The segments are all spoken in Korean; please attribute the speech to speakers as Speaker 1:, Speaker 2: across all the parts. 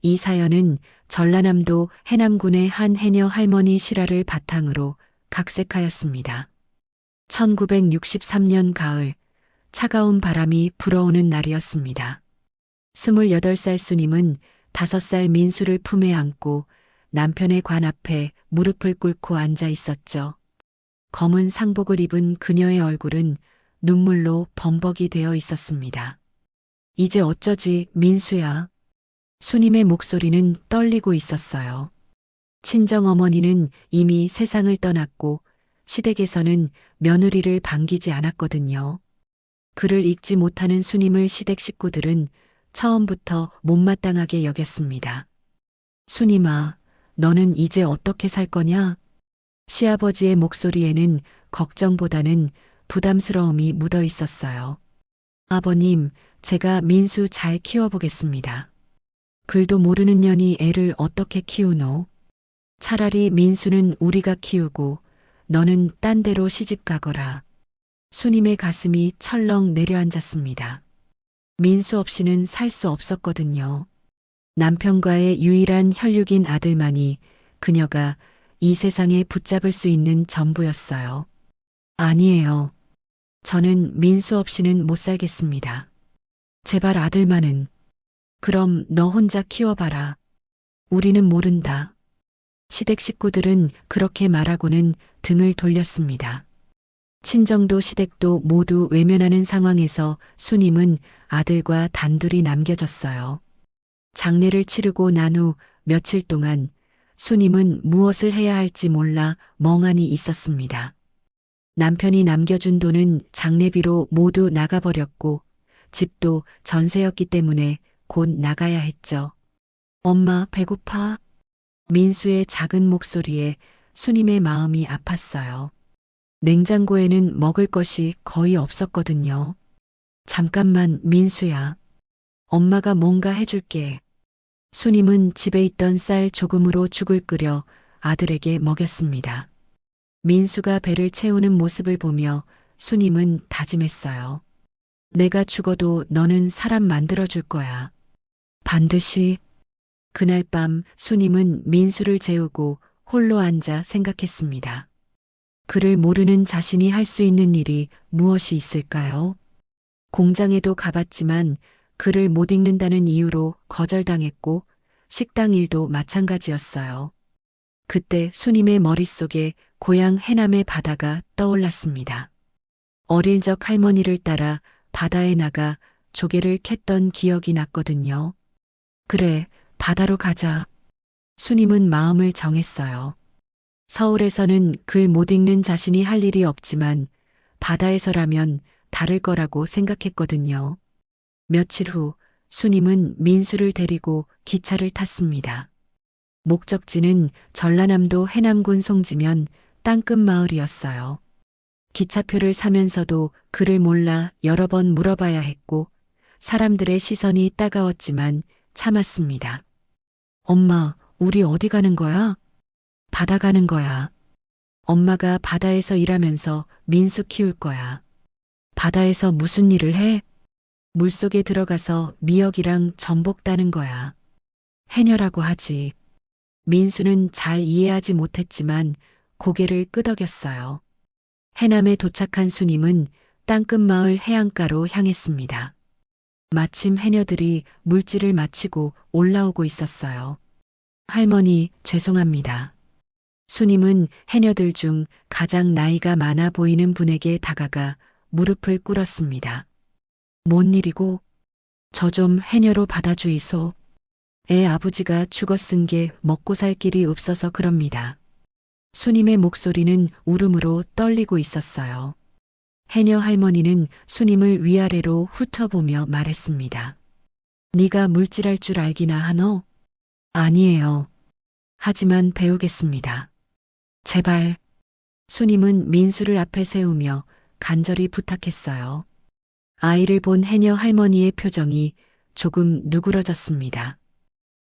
Speaker 1: 이 사연은 전라남도 해남군의 한 해녀 할머니 실화를 바탕으로 각색하였습니다. 1963년 가을, 차가운 바람이 불어오는 날이었습니다. 28살 수님은 5살 민수를 품에 안고 남편의 관 앞에 무릎을 꿇고 앉아 있었죠. 검은 상복을 입은 그녀의 얼굴은 눈물로 범벅이 되어 있었습니다. 이제 어쩌지, 민수야. 수님의 목소리는 떨리고 있었어요. 친정어머니는 이미 세상을 떠났고 시댁에서는 며느리를 반기지 않았거든요. 그를 잊지 못하는 수님을 시댁 식구들은 처음부터 못마땅하게 여겼습니다. 수님아, 너는 이제 어떻게 살 거냐? 시아버지의 목소리에는 걱정보다는 부담스러움이 묻어 있었어요. 아버님, 제가 민수 잘 키워보겠습니다. 글도 모르는 년이 애를 어떻게 키우노? 차라리 민수는 우리가 키우고 너는 딴 데로 시집 가거라. 수님의 가슴이 철렁 내려앉았습니다. 민수 없이는 살 수 없었거든요. 남편과의 유일한 혈육인 아들만이 그녀가 이 세상에 붙잡을 수 있는 전부였어요. 아니에요. 저는 민수 없이는 못 살겠습니다. 제발 아들만은. 그럼 너 혼자 키워봐라. 우리는 모른다. 시댁 식구들은 그렇게 말하고는 등을 돌렸습니다. 친정도 시댁도 모두 외면하는 상황에서 수님은 아들과 단둘이 남겨졌어요. 장례를 치르고 난 후 며칠 동안 수님은 무엇을 해야 할지 몰라 멍하니 있었습니다. 남편이 남겨준 돈은 장례비로 모두 나가버렸고 집도 전세였기 때문에 곧 나가야 했죠. 엄마, 배고파? 민수의 작은 목소리에 수님의 마음이 아팠어요. 냉장고에는 먹을 것이 거의 없었거든요. 잠깐만, 민수야. 엄마가 뭔가 해줄게. 수님은 집에 있던 쌀 조금으로 죽을 끓여 아들에게 먹였습니다. 민수가 배를 채우는 모습을 보며 수님은 다짐했어요. 내가 죽어도 너는 사람 만들어줄 거야. 반드시. 그날 밤 수님은 민수를 재우고 홀로 앉아 생각했습니다. 그를 모르는 자신이 할 수 있는 일이 무엇이 있을까요? 공장에도 가봤지만 글을 못 읽는다는 이유로 거절당했고 식당 일도 마찬가지였어요. 그때 수님의 머릿속에 고향 해남의 바다가 떠올랐습니다. 어릴 적 할머니를 따라 바다에 나가 조개를 캤던 기억이 났거든요. 그래, 바다로 가자. 수님은 마음을 정했어요. 서울에서는 글 못 읽는 자신이 할 일이 없지만 바다에서라면 다를 거라고 생각했거든요. 며칠 후 수님은 민수를 데리고 기차를 탔습니다. 목적지는 전라남도 해남군 송지면 땅끝 마을이었어요. 기차표를 사면서도 글을 몰라 여러 번 물어봐야 했고 사람들의 시선이 따가웠지만 참았습니다. 엄마, 우리 어디 가는 거야? 바다 가는 거야. 엄마가 바다에서 일하면서 민수 키울 거야. 바다에서 무슨 일을 해? 물속에 들어가서 미역이랑 전복 따는 거야. 해녀라고 하지. 민수는 잘 이해하지 못했지만 고개를 끄덕였어요. 해남에 도착한 수님은 땅끝 마을 해안가로 향했습니다. 마침 해녀들이 물질을 마치고 올라오고 있었어요. 할머니, 죄송합니다. 수님은 해녀들 중 가장 나이가 많아 보이는 분에게 다가가 무릎을 꿇었습니다. 뭔 일이고? 저 좀 해녀로 받아주이소. 애 아버지가 죽어쓴 게 먹고 살 길이 없어서 그럽니다. 수님의 목소리는 울음으로 떨리고 있었어요. 해녀 할머니는 수님을 위아래로 훑어보며 말했습니다. 네가 물질할 줄 알기나 하노? 아니에요. 하지만 배우겠습니다. 제발. 수님은 민수를 앞에 세우며 간절히 부탁했어요. 아이를 본 해녀 할머니의 표정이 조금 누그러졌습니다.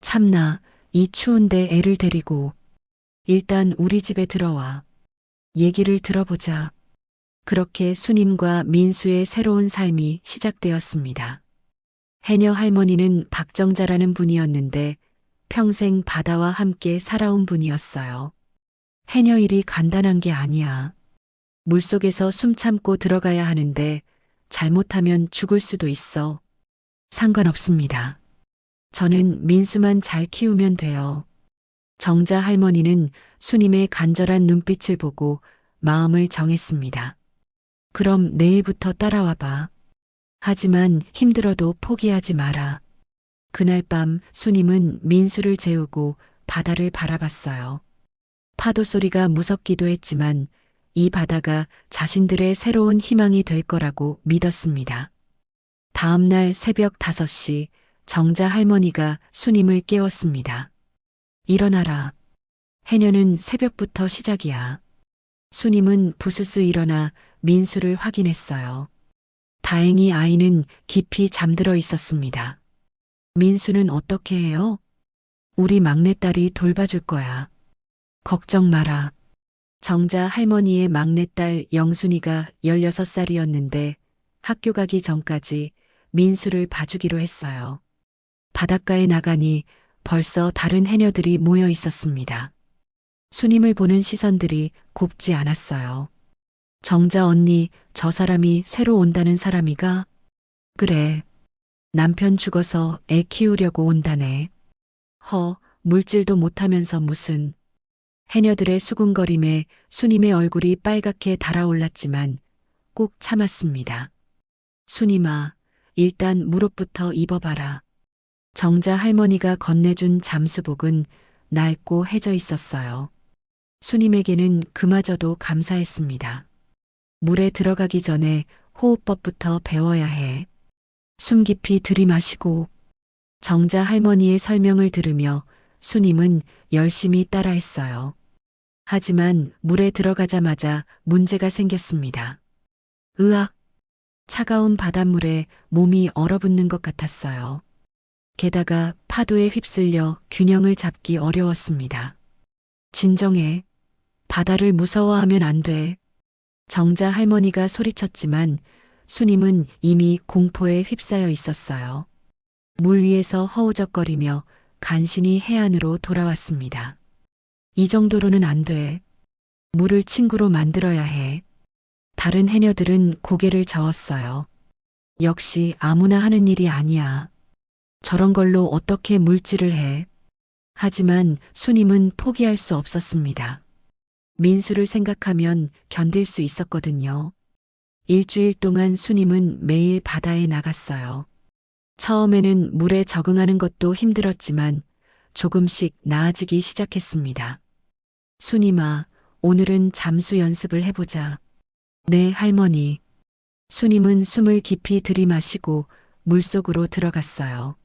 Speaker 1: 참나, 이 추운데 애를 데리고. 일단 우리 집에 들어와. 얘기를 들어보자. 그렇게 수님과 민수의 새로운 삶이 시작되었습니다. 해녀 할머니는 박정자라는 분이었는데 평생 바다와 함께 살아온 분이었어요. 해녀 일이 간단한 게 아니야. 물속에서 숨 참고 들어가야 하는데 잘못하면 죽을 수도 있어. 상관없습니다. 저는 민수만 잘 키우면 돼요. 정자 할머니는 수님의 간절한 눈빛을 보고 마음을 정했습니다. 그럼 내일부터 따라와 봐. 하지만 힘들어도 포기하지 마라. 그날 밤 수님은 민수를 재우고 바다를 바라봤어요. 파도 소리가 무섭기도 했지만 이 바다가 자신들의 새로운 희망이 될 거라고 믿었습니다. 다음 날 새벽 5시 정자 할머니가 수님을 깨웠습니다. 일어나라. 해녀는 새벽부터 시작이야. 수님은 부스스 일어나 민수를 확인했어요. 다행히 아이는 깊이 잠들어 있었습니다. 민수는 어떻게 해요? 우리 막내딸이 돌봐줄 거야. 걱정 마라. 정자 할머니의 막내딸 영순이가 16살이었는데 학교 가기 전까지 민수를 봐주기로 했어요. 바닷가에 나가니 벌써 다른 해녀들이 모여 있었습니다. 수님을 보는 시선들이 곱지 않았어요. 정자 언니, 저 사람이 새로 온다는 사람이가? 그래. 남편 죽어서 애 키우려고 온다네. 물질도 못하면서 무슨. 해녀들의 수군거림에 수님의 얼굴이 빨갛게 달아올랐지만 꼭 참았습니다. 수님아, 일단 무릎부터 입어봐라. 정자 할머니가 건네준 잠수복은 낡고 해져 있었어요. 수님에게는 그마저도 감사했습니다. 물에 들어가기 전에 호흡법부터 배워야 해. 숨 깊이 들이마시고. 정자 할머니의 설명을 들으며 수님은 열심히 따라했어요. 하지만 물에 들어가자마자 문제가 생겼습니다. 으악! 차가운 바닷물에 몸이 얼어붙는 것 같았어요. 게다가 파도에 휩쓸려 균형을 잡기 어려웠습니다. 진정해. 바다를 무서워하면 안 돼. 정자 할머니가 소리쳤지만 수님은 이미 공포에 휩싸여 있었어요. 물 위에서 허우적거리며 간신히 해안으로 돌아왔습니다. 이 정도로는 안 돼. 물을 친구로 만들어야 해. 다른 해녀들은 고개를 저었어요. 역시 아무나 하는 일이 아니야. 저런 걸로 어떻게 물질을 해. 하지만 수님은 포기할 수 없었습니다. 민수를 생각하면 견딜 수 있었거든요. 일주일 동안 수님은 매일 바다에 나갔어요. 처음에는 물에 적응하는 것도 힘들었지만 조금씩 나아지기 시작했습니다. 수님아, 오늘은 잠수 연습을 해보자. 네, 할머니. 수님은 숨을 깊이 들이마시고 물속으로 들어갔어요.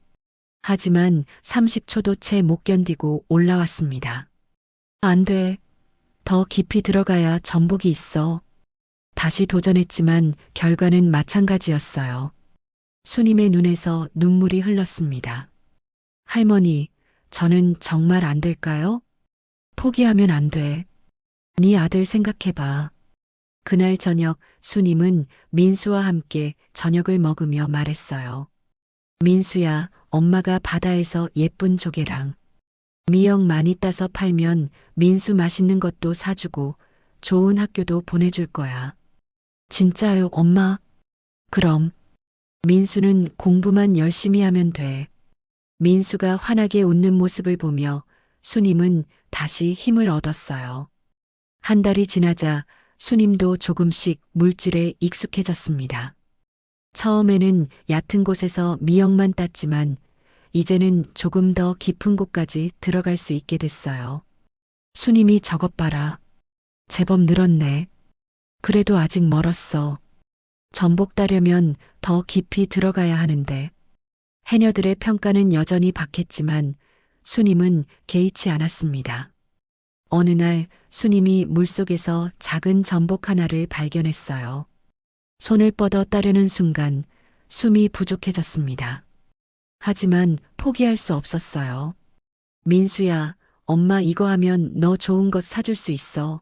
Speaker 1: 하지만 30초도 채 못 견디고 올라왔습니다. 안 돼. 더 깊이 들어가야 전복이 있어. 다시 도전했지만 결과는 마찬가지였어요. 수님의 눈에서 눈물이 흘렀습니다. 할머니, 저는 정말 안 될까요? 포기하면 안 돼. 네 아들 생각해봐. 그날 저녁 수님은 민수와 함께 저녁을 먹으며 말했어요. 민수야, 엄마가 바다에서 예쁜 조개랑 미역 많이 따서 팔면 민수 맛있는 것도 사주고 좋은 학교도 보내줄 거야. 진짜요, 엄마? 그럼. 민수는 공부만 열심히 하면 돼. 민수가 환하게 웃는 모습을 보며 수님은 다시 힘을 얻었어요. 한 달이 지나자 수님도 조금씩 물질에 익숙해졌습니다. 처음에는 얕은 곳에서 미역만 땄지만 이제는 조금 더 깊은 곳까지 들어갈 수 있게 됐어요. 수님이 저것 봐라. 제법 늘었네. 그래도 아직 멀었어. 전복 따려면 더 깊이 들어가야 하는데. 해녀들의 평가는 여전히 박했지만 수님은 개의치 않았습니다. 어느 날 수님이 물속에서 작은 전복 하나를 발견했어요. 손을 뻗어 따려는 순간 숨이 부족해졌습니다. 하지만 포기할 수 없었어요. 민수야, 엄마 이거 하면 너 좋은 것 사줄 수 있어.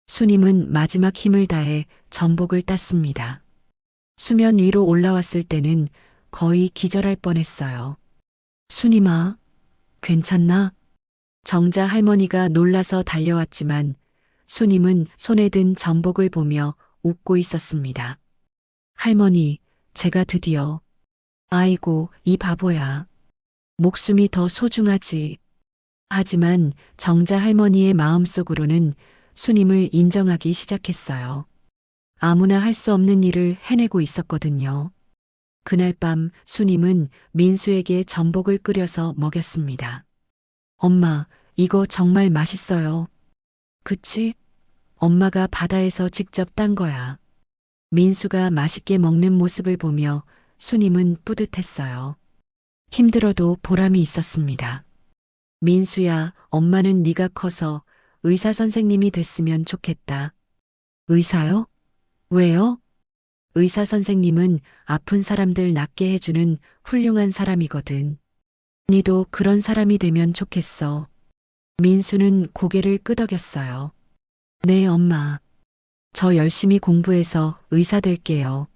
Speaker 1: 수님은 마지막 힘을 다해 전복을 땄습니다. 수면 위로 올라왔을 때는 거의 기절할 뻔했어요. 수님아, 괜찮나? 정자 할머니가 놀라서 달려왔지만 수님은 손에 든 전복을 보며 웃고 있었습니다. 할머니, 제가 드디어. 아이고, 이 바보야. 목숨이 더 소중하지. 하지만 정자 할머니의 마음속으로는 수님을 인정하기 시작했어요. 아무나 할 수 없는 일을 해내고 있었거든요. 그날 밤 수님은 민수에게 전복을 끓여서 먹였습니다. 엄마, 이거 정말 맛있어요. 그치? 엄마가 바다에서 직접 딴 거야. 민수가 맛있게 먹는 모습을 보며 수님은 뿌듯했어요. 힘들어도 보람이 있었습니다. 민수야, 엄마는 네가 커서 의사 선생님이 됐으면 좋겠다. 의사요? 왜요? 의사 선생님은 아픈 사람들 낫게 해주는 훌륭한 사람이거든. 니도 그런 사람이 되면 좋겠어. 민수는 고개를 끄덕였어요. 네, 엄마. 저 열심히 공부해서 의사 될게요.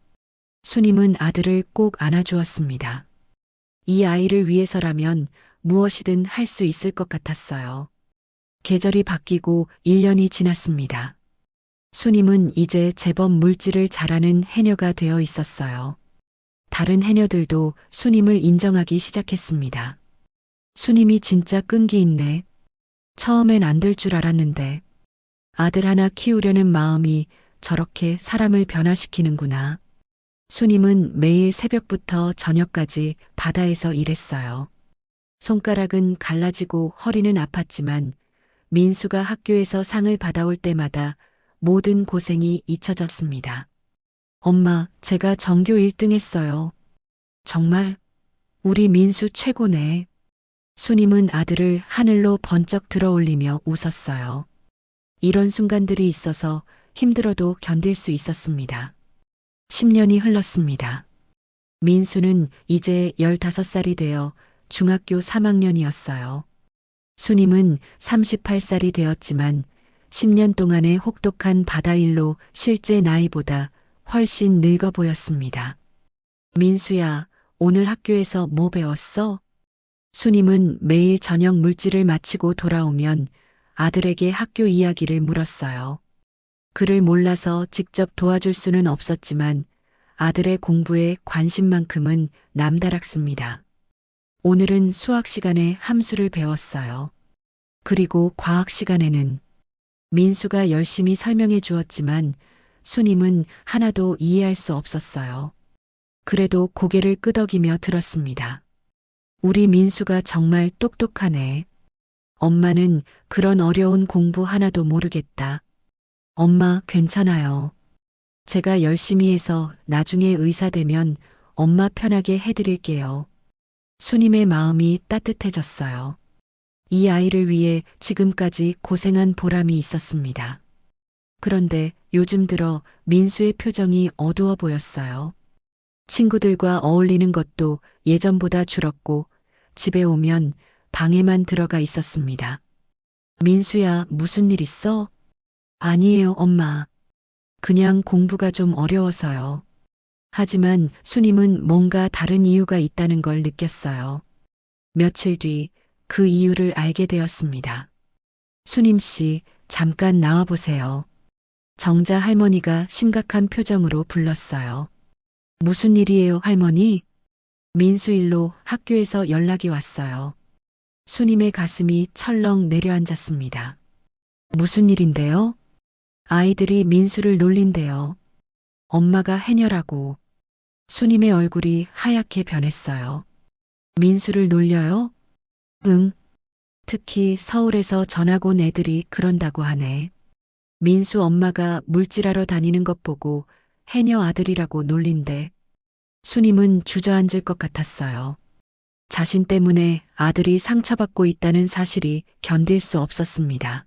Speaker 1: 수님은 아들을 꼭 안아주었습니다. 이 아이를 위해서라면 무엇이든 할 수 있을 것 같았어요. 계절이 바뀌고 1년이 지났습니다. 수님은 이제 제법 물질을 잘하는 해녀가 되어 있었어요. 다른 해녀들도 수님을 인정하기 시작했습니다. 수님이 진짜 끈기 있네. 처음엔 안 될 줄 알았는데 아들 하나 키우려는 마음이 저렇게 사람을 변화시키는구나. 수님은 매일 새벽부터 저녁까지 바다에서 일했어요. 손가락은 갈라지고 허리는 아팠지만 민수가 학교에서 상을 받아올 때마다 모든 고생이 잊혀졌습니다. 엄마, 제가 전교 1등 했어요. 정말? 우리 민수 최고네. 수님은 아들을 하늘로 번쩍 들어올리며 웃었어요. 이런 순간들이 있어서 힘들어도 견딜 수 있었습니다. 10년이 흘렀습니다. 민수는 이제 15살이 되어 중학교 3학년이었어요. 수님은 38살이 되었지만 10년 동안의 혹독한 바다일로 실제 나이보다 훨씬 늙어 보였습니다. 민수야, 오늘 학교에서 뭐 배웠어? 수님은 매일 저녁 물질을 마치고 돌아오면 아들에게 학교 이야기를 물었어요. 그를 몰라서 직접 도와줄 수는 없었지만 아들의 공부에 관심만큼은 남다랐습니다. 오늘은 수학 시간에 함수를 배웠어요. 그리고 과학 시간에는 민수가 열심히 설명해 주었지만 수님은 하나도 이해할 수 없었어요. 그래도 고개를 끄덕이며 들었습니다. 우리 민수가 정말 똑똑하네. 엄마는 그런 어려운 공부 하나도 모르겠다. 엄마, 괜찮아요. 제가 열심히 해서 나중에 의사 되면 엄마 편하게 해드릴게요. 수님의 마음이 따뜻해졌어요. 이 아이를 위해 지금까지 고생한 보람이 있었습니다. 그런데 요즘 들어 민수의 표정이 어두워 보였어요. 친구들과 어울리는 것도 예전보다 줄었고 집에 오면 방에만 들어가 있었습니다. 민수야, 무슨 일 있어? 아니에요, 엄마. 그냥 공부가 좀 어려워서요. 하지만 수님은 뭔가 다른 이유가 있다는 걸 느꼈어요. 며칠 뒤 그 이유를 알게 되었습니다. 수님 씨, 잠깐 나와 보세요. 정자 할머니가 심각한 표정으로 불렀어요. 무슨 일이에요, 할머니? 민수 일로 학교에서 연락이 왔어요. 수님의 가슴이 철렁 내려앉았습니다. 무슨 일인데요? 아이들이 민수를 놀린대요. 엄마가 해녀라고. 수님의 얼굴이 하얗게 변했어요. 민수를 놀려요? 응. 특히 서울에서 전학 온 애들이 그런다고 하네. 민수 엄마가 물질하러 다니는 것 보고 해녀 아들이라고 놀린대. 수님은 주저앉을 것 같았어요. 자신 때문에 아들이 상처받고 있다는 사실이 견딜 수 없었습니다.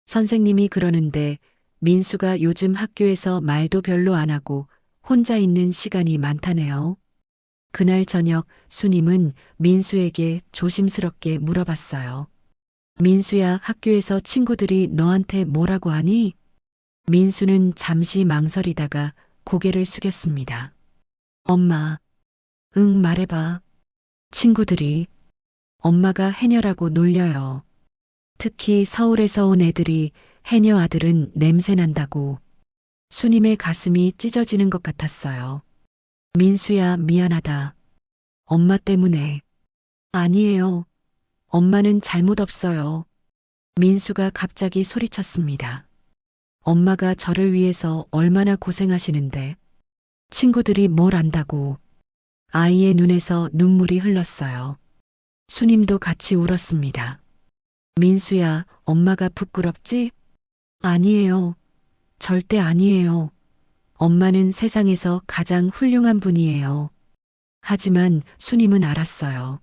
Speaker 1: 선생님이 그러는데 민수가 요즘 학교에서 말도 별로 안 하고 혼자 있는 시간이 많다네요. 그날 저녁 수님은 민수에게 조심스럽게 물어봤어요. 민수야, 학교에서 친구들이 너한테 뭐라고 하니? 민수는 잠시 망설이다가 고개를 숙였습니다. 엄마, 응, 말해봐. 친구들이. 엄마가 해녀라고 놀려요. 특히 서울에서 온 애들이 해녀 아들은 냄새 난다고. 수님의 가슴이 찢어지는 것 같았어요. 민수야, 미안하다. 엄마 때문에. 아니에요. 엄마는 잘못 없어요. 민수가 갑자기 소리쳤습니다. 엄마가 저를 위해서 얼마나 고생하시는데. 친구들이 뭘 안다고. 아이의 눈에서 눈물이 흘렀어요. 수님도 같이 울었습니다. 민수야, 엄마가 부끄럽지? 아니에요. 절대 아니에요. 엄마는 세상에서 가장 훌륭한 분이에요. 하지만 수님은 알았어요.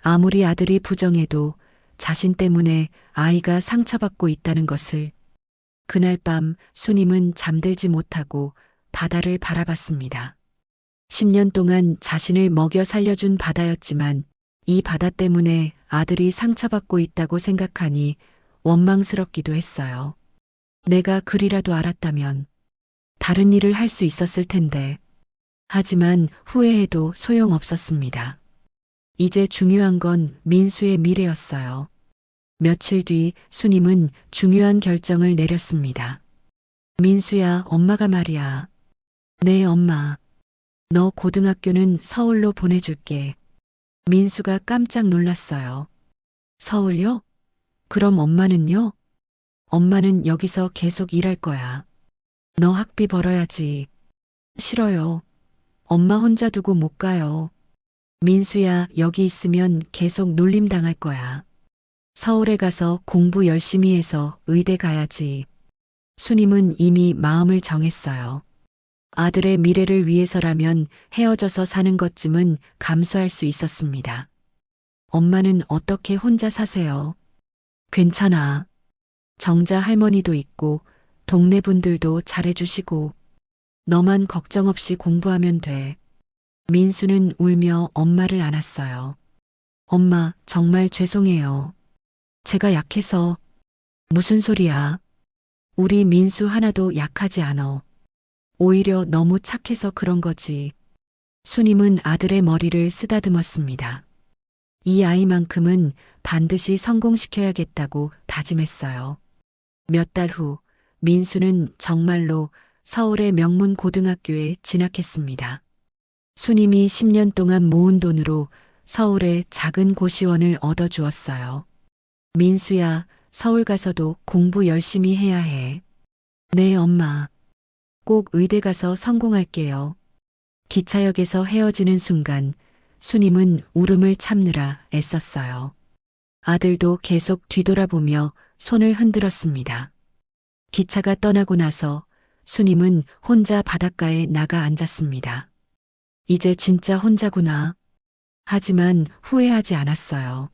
Speaker 1: 아무리 아들이 부정해도 자신 때문에 아이가 상처받고 있다는 것을. 그날 밤 수님은 잠들지 못하고 바다를 바라봤습니다. 10년 동안 자신을 먹여 살려준 바다였지만 이 바다 때문에 아들이 상처받고 있다고 생각하니 원망스럽기도 했어요. 내가 그리라도 알았다면 다른 일을 할 수 있었을 텐데. 하지만 후회해도 소용없었습니다. 이제 중요한 건 민수의 미래였어요. 며칠 뒤 수님은 중요한 결정을 내렸습니다. 민수야, 엄마가 말이야. 네, 엄마. 너 고등학교는 서울로 보내줄게. 민수가 깜짝 놀랐어요. 서울요? 그럼 엄마는요? 엄마는 여기서 계속 일할 거야. 너 학비 벌어야지. 싫어요. 엄마 혼자 두고 못 가요. 민수야, 여기 있으면 계속 놀림당할 거야. 서울에 가서 공부 열심히 해서 의대 가야지. 수님은 이미 마음을 정했어요. 아들의 미래를 위해서라면 헤어져서 사는 것쯤은 감수할 수 있었습니다. 엄마는 어떻게 혼자 사세요? 괜찮아. 정자 할머니도 있고 동네 분들도 잘해주시고 너만 걱정 없이 공부하면 돼. 민수는 울며 엄마를 안았어요. 엄마, 정말 죄송해요. 제가 약해서. 무슨 소리야. 우리 민수 하나도 약하지 않아. 오히려 너무 착해서 그런 거지. 수님은 아들의 머리를 쓰다듬었습니다. 이 아이만큼은 반드시 성공시켜야겠다고 다짐했어요. 몇 달 후 민수는 정말로 서울의 명문 고등학교에 진학했습니다. 수님이 10년 동안 모은 돈으로 서울의 작은 고시원을 얻어주었어요. 민수야, 서울 가서도 공부 열심히 해야 해. 네, 엄마. 꼭 의대 가서 성공할게요. 기차역에서 헤어지는 순간 수님은 울음을 참느라 애썼어요. 아들도 계속 뒤돌아보며 손을 흔들었습니다. 기차가 떠나고 나서 수님은 혼자 바닷가에 나가 앉았습니다. 이제 진짜 혼자구나. 하지만 후회하지 않았어요.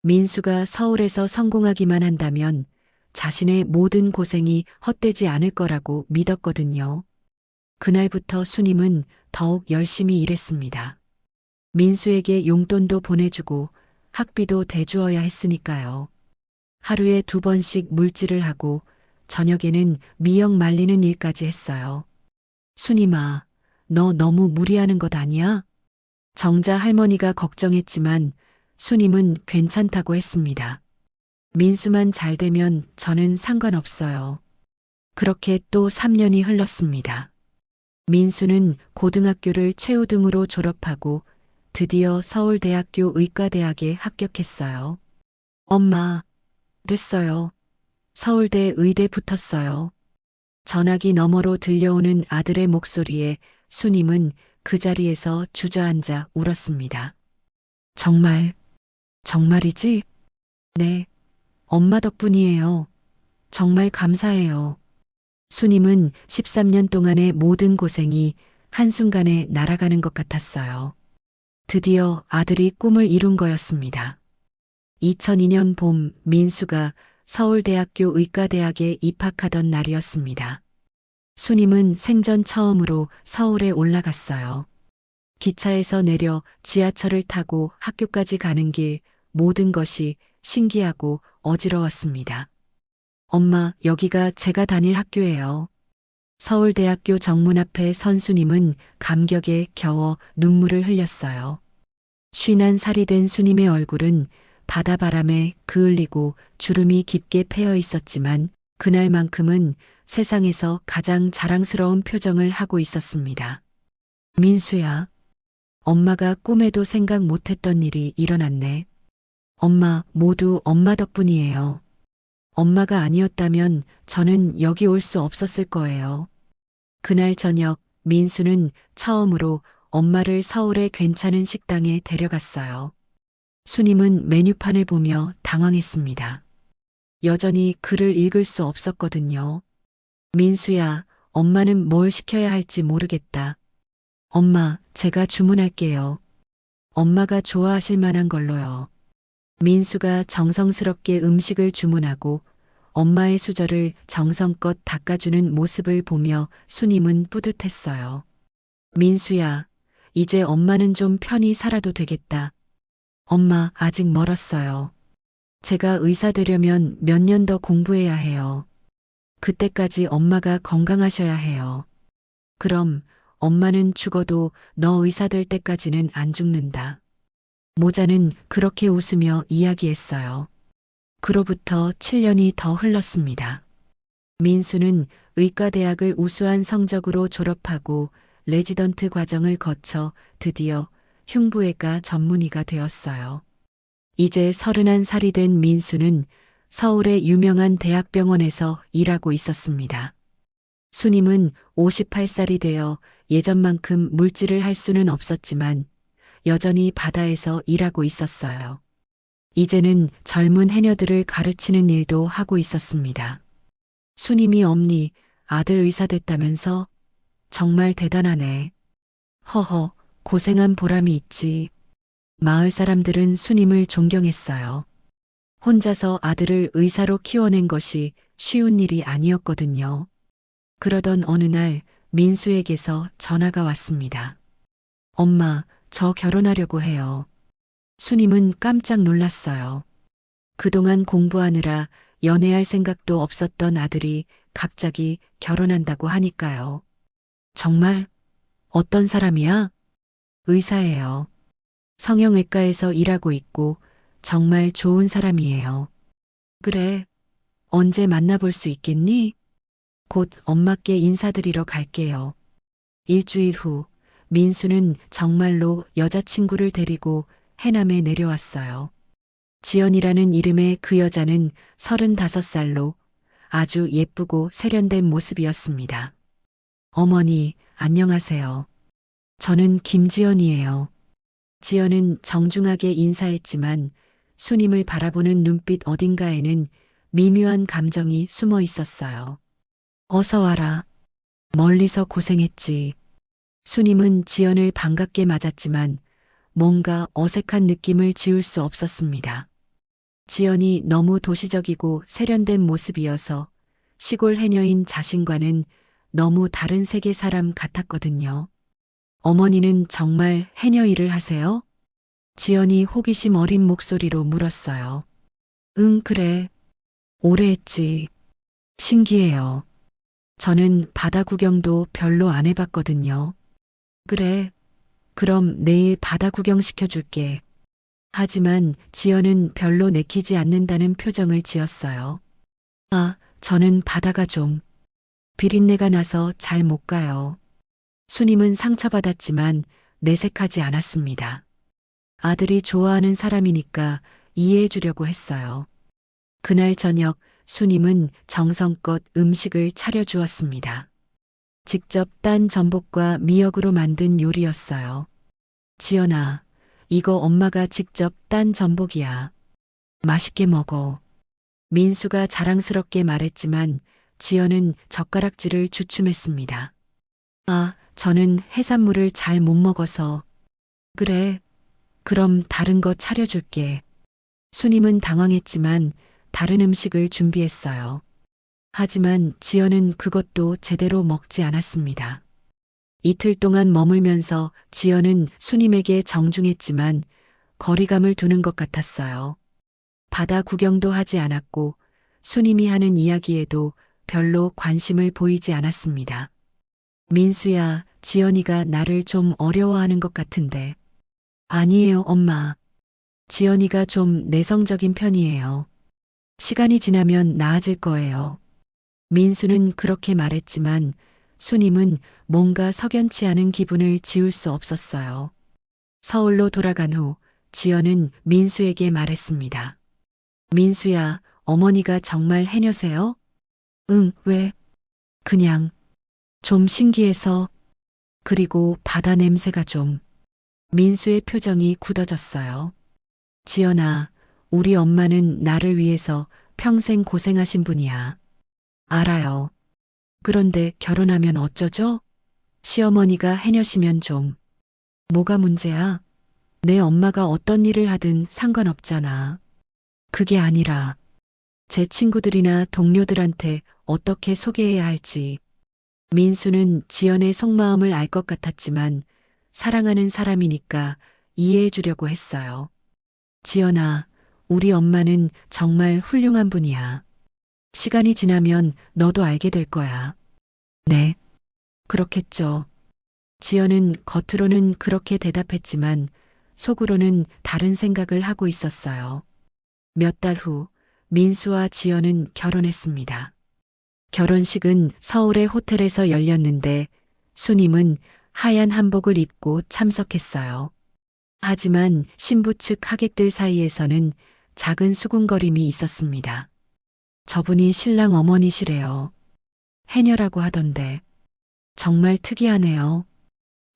Speaker 1: 민수가 서울에서 성공하기만 한다면 자신의 모든 고생이 헛되지 않을 거라고 믿었거든요. 그날부터 수님은 더욱 열심히 일했습니다. 민수에게 용돈도 보내주고 학비도 대주어야 했으니까요. 하루에 2번씩 물질을 하고 저녁에는 미역 말리는 일까지 했어요. 수님아, 너 너무 무리하는 것 아니야? 정자 할머니가 걱정했지만 수님은 괜찮다고 했습니다. 민수만 잘 되면 저는 상관없어요. 그렇게 또 3년이 흘렀습니다. 민수는 고등학교를 최우등으로 졸업하고 드디어 서울대학교 의과대학에 합격했어요. 엄마, 됐어요. 서울대 의대 붙었어요. 전화기 너머로 들려오는 아들의 목소리에 수님은 그 자리에서 주저앉아 울었습니다. 정말이지? 네, 엄마 덕분이에요. 정말 감사해요. 수님은 13년 동안의 모든 고생이 한순간에 날아가는 것 같았어요. 드디어 아들이 꿈을 이룬 거였습니다. 2002년 봄 민수가 서울대학교 의과대학에 입학하던 날이었습니다. 수님은 생전 처음으로 서울에 올라갔어요. 기차에서 내려 지하철을 타고 학교까지 가는 길 모든 것이 신기하고 어지러웠습니다. 엄마, 여기가 제가 다닐 학교예요. 서울대학교 정문 앞에 선 수님은 감격에 겨워 눈물을 흘렸어요. 쉰한 살이 된 수님의 얼굴은 바다바람에 그을리고 주름이 깊게 패여 있었지만 그날만큼은 세상에서 가장 자랑스러운 표정을 하고 있었습니다. 민수야, 엄마가 꿈에도 생각 못했던 일이 일어났네. 엄마, 모두 엄마 덕분이에요. 엄마가 아니었다면 저는 여기 올 수 없었을 거예요. 그날 저녁 민수는 처음으로 엄마를 서울의 괜찮은 식당에 데려갔어요. 수님은 메뉴판을 보며 당황했습니다. 여전히 글을 읽을 수 없었거든요. 민수야, 엄마는 뭘 시켜야 할지 모르겠다. 엄마, 제가 주문할게요. 엄마가 좋아하실 만한 걸로요. 민수가 정성스럽게 음식을 주문하고 엄마의 수저를 정성껏 닦아주는 모습을 보며 수님은 뿌듯했어요. 민수야, 이제 엄마는 좀 편히 살아도 되겠다. 엄마, 아직 멀었어요. 제가 의사 되려면 몇 년 더 공부해야 해요. 그때까지 엄마가 건강하셔야 해요. 그럼 엄마는 죽어도 너 의사 될 때까지는 안 죽는다. 모자는 그렇게 웃으며 이야기했어요. 그로부터 7년이 더 흘렀습니다. 민수는 의과대학을 우수한 성적으로 졸업하고 레지던트 과정을 거쳐 드디어 흉부외과 전문의가 되었어요. 이제 31살이 된 민수는 서울의 유명한 대학병원에서 일하고 있었습니다. 수님은 58살이 되어 예전만큼 물질을 할 수는 없었지만 여전히 바다에서 일하고 있었어요. 이제는 젊은 해녀들을 가르치는 일도 하고 있었습니다. 수님이 엄니, 아들 의사 됐다면서? 정말 대단하네. 허허, 고생한 보람이 있지. 마을 사람들은 수님을 존경했어요. 혼자서 아들을 의사로 키워낸 것이 쉬운 일이 아니었거든요. 그러던 어느 날 민수에게서 전화가 왔습니다. 엄마, 저 결혼하려고 해요. 수님은 깜짝 놀랐어요. 그동안 공부하느라 연애할 생각도 없었던 아들이 갑자기 결혼한다고 하니까요. 정말? 어떤 사람이야? 의사예요. 성형외과에서 일하고 있고 정말 좋은 사람이에요. 그래, 언제 만나볼 수 있겠니? 곧 엄마께 인사드리러 갈게요. 일주일 후 민수는 정말로 여자친구를 데리고 해남에 내려왔어요. 지연이라는 이름의 그 여자는 35살로 아주 예쁘고 세련된 모습이었습니다. 어머니, 안녕하세요. 저는 김지연이에요. 지연은 정중하게 인사했지만 수님을 바라보는 눈빛 어딘가에는 미묘한 감정이 숨어 있었어요. 어서 와라. 멀리서 고생했지. 수님은 지연을 반갑게 맞았지만 뭔가 어색한 느낌을 지울 수 없었습니다. 지연이 너무 도시적이고 세련된 모습이어서 시골 해녀인 자신과는 너무 다른 세계 사람 같았거든요. 어머니는 정말 해녀 일을 하세요? 지연이 호기심 어린 목소리로 물었어요. 응, 그래. 오래 했지. 신기해요. 저는 바다 구경도 별로 안 해봤거든요. 그래. 그럼 내일 바다 구경 시켜줄게. 하지만 지연은 별로 내키지 않는다는 표정을 지었어요. 아, 저는 바다가 좀 비린내가 나서 잘 못 가요. 수님은 상처받았지만 내색하지 않았습니다. 아들이 좋아하는 사람이니까 이해해 주려고 했어요. 그날 저녁 수님은 정성껏 음식을 차려주었습니다. 직접 딴 전복과 미역으로 만든 요리였어요. 지연아, 이거 엄마가 직접 딴 전복이야. 맛있게 먹어. 민수가 자랑스럽게 말했지만 지연은 젓가락질을 주춤했습니다. 아, 저는 해산물을 잘 못 먹어서. 그래, 그럼 다른 거 차려줄게. 수님은 당황했지만 다른 음식을 준비했어요. 하지만 지연은 그것도 제대로 먹지 않았습니다. 이틀 동안 머물면서 지연은 수님에게 정중했지만 거리감을 두는 것 같았어요. 바다 구경도 하지 않았고 수님이 하는 이야기에도 별로 관심을 보이지 않았습니다. 민수야, 지연이가 나를 좀 어려워하는 것 같은데. 아니에요, 엄마. 지연이가 좀 내성적인 편이에요. 시간이 지나면 나아질 거예요. 민수는 그렇게 말했지만 수님은 뭔가 석연치 않은 기분을 지울 수 없었어요. 서울로 돌아간 후 지연은 민수에게 말했습니다. 민수야, 어머니가 정말 해녀세요? 응, 왜? 그냥 좀 신기해서. 그리고 바다 냄새가 좀. 민수의 표정이 굳어졌어요. 지연아, 우리 엄마는 나를 위해서 평생 고생하신 분이야. 알아요. 그런데 결혼하면 어쩌죠? 시어머니가 해녀시면 좀. 뭐가 문제야? 내 엄마가 어떤 일을 하든 상관없잖아. 그게 아니라 제 친구들이나 동료들한테 어떻게 소개해야 할지. 민수는 지연의 속마음을 알 것 같았지만 사랑하는 사람이니까 이해해 주려고 했어요. 지연아, 우리 엄마는 정말 훌륭한 분이야. 시간이 지나면 너도 알게 될 거야. 네, 그렇겠죠. 지연은 겉으로는 그렇게 대답했지만 속으로는 다른 생각을 하고 있었어요. 몇 달 후 민수와 지연은 결혼했습니다. 결혼식은 서울의 호텔에서 열렸는데 수님은 하얀 한복을 입고 참석했어요. 하지만 신부 측 하객들 사이에서는 작은 수군거림이 있었습니다. 저분이 신랑 어머니시래요. 해녀라고 하던데 정말 특이하네요.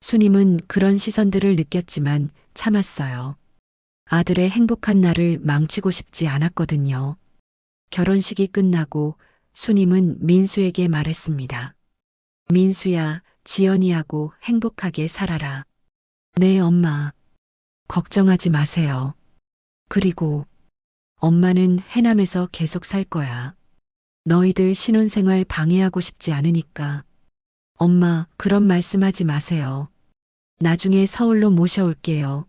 Speaker 1: 수님은 그런 시선들을 느꼈지만 참았어요. 아들의 행복한 날을 망치고 싶지 않았거든요. 결혼식이 끝나고 수님은 민수에게 말했습니다. 민수야, 지연이하고 행복하게 살아라. 네, 엄마. 걱정하지 마세요. 그리고 엄마는 해남에서 계속 살 거야. 너희들 신혼생활 방해하고 싶지 않으니까. 엄마, 그런 말씀하지 마세요. 나중에 서울로 모셔올게요.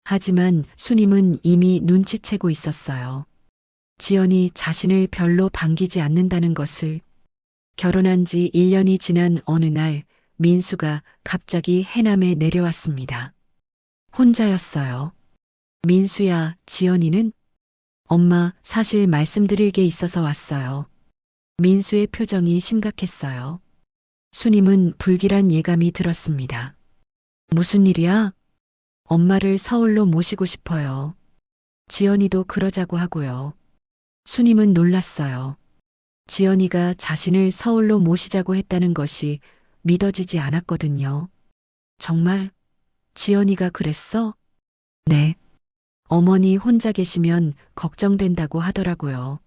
Speaker 1: 하지만 수님은 이미 눈치채고 있었어요. 지연이 자신을 별로 반기지 않는다는 것을. 결혼한 지 1년이 지난 어느 날 민수가 갑자기 해남에 내려왔습니다. 혼자였어요. 민수야, 지연이는? 엄마, 사실 말씀드릴 게 있어서 왔어요. 민수의 표정이 심각했어요. 수님은 불길한 예감이 들었습니다. 무슨 일이야? 엄마를 서울로 모시고 싶어요. 지연이도 그러자고 하고요. 수님은 놀랐어요. 지연이가 자신을 서울로 모시자고 했다는 것이 믿어지지 않았거든요. 정말? 지연이가 그랬어? 네. 어머니 혼자 계시면 걱정된다고 하더라고요.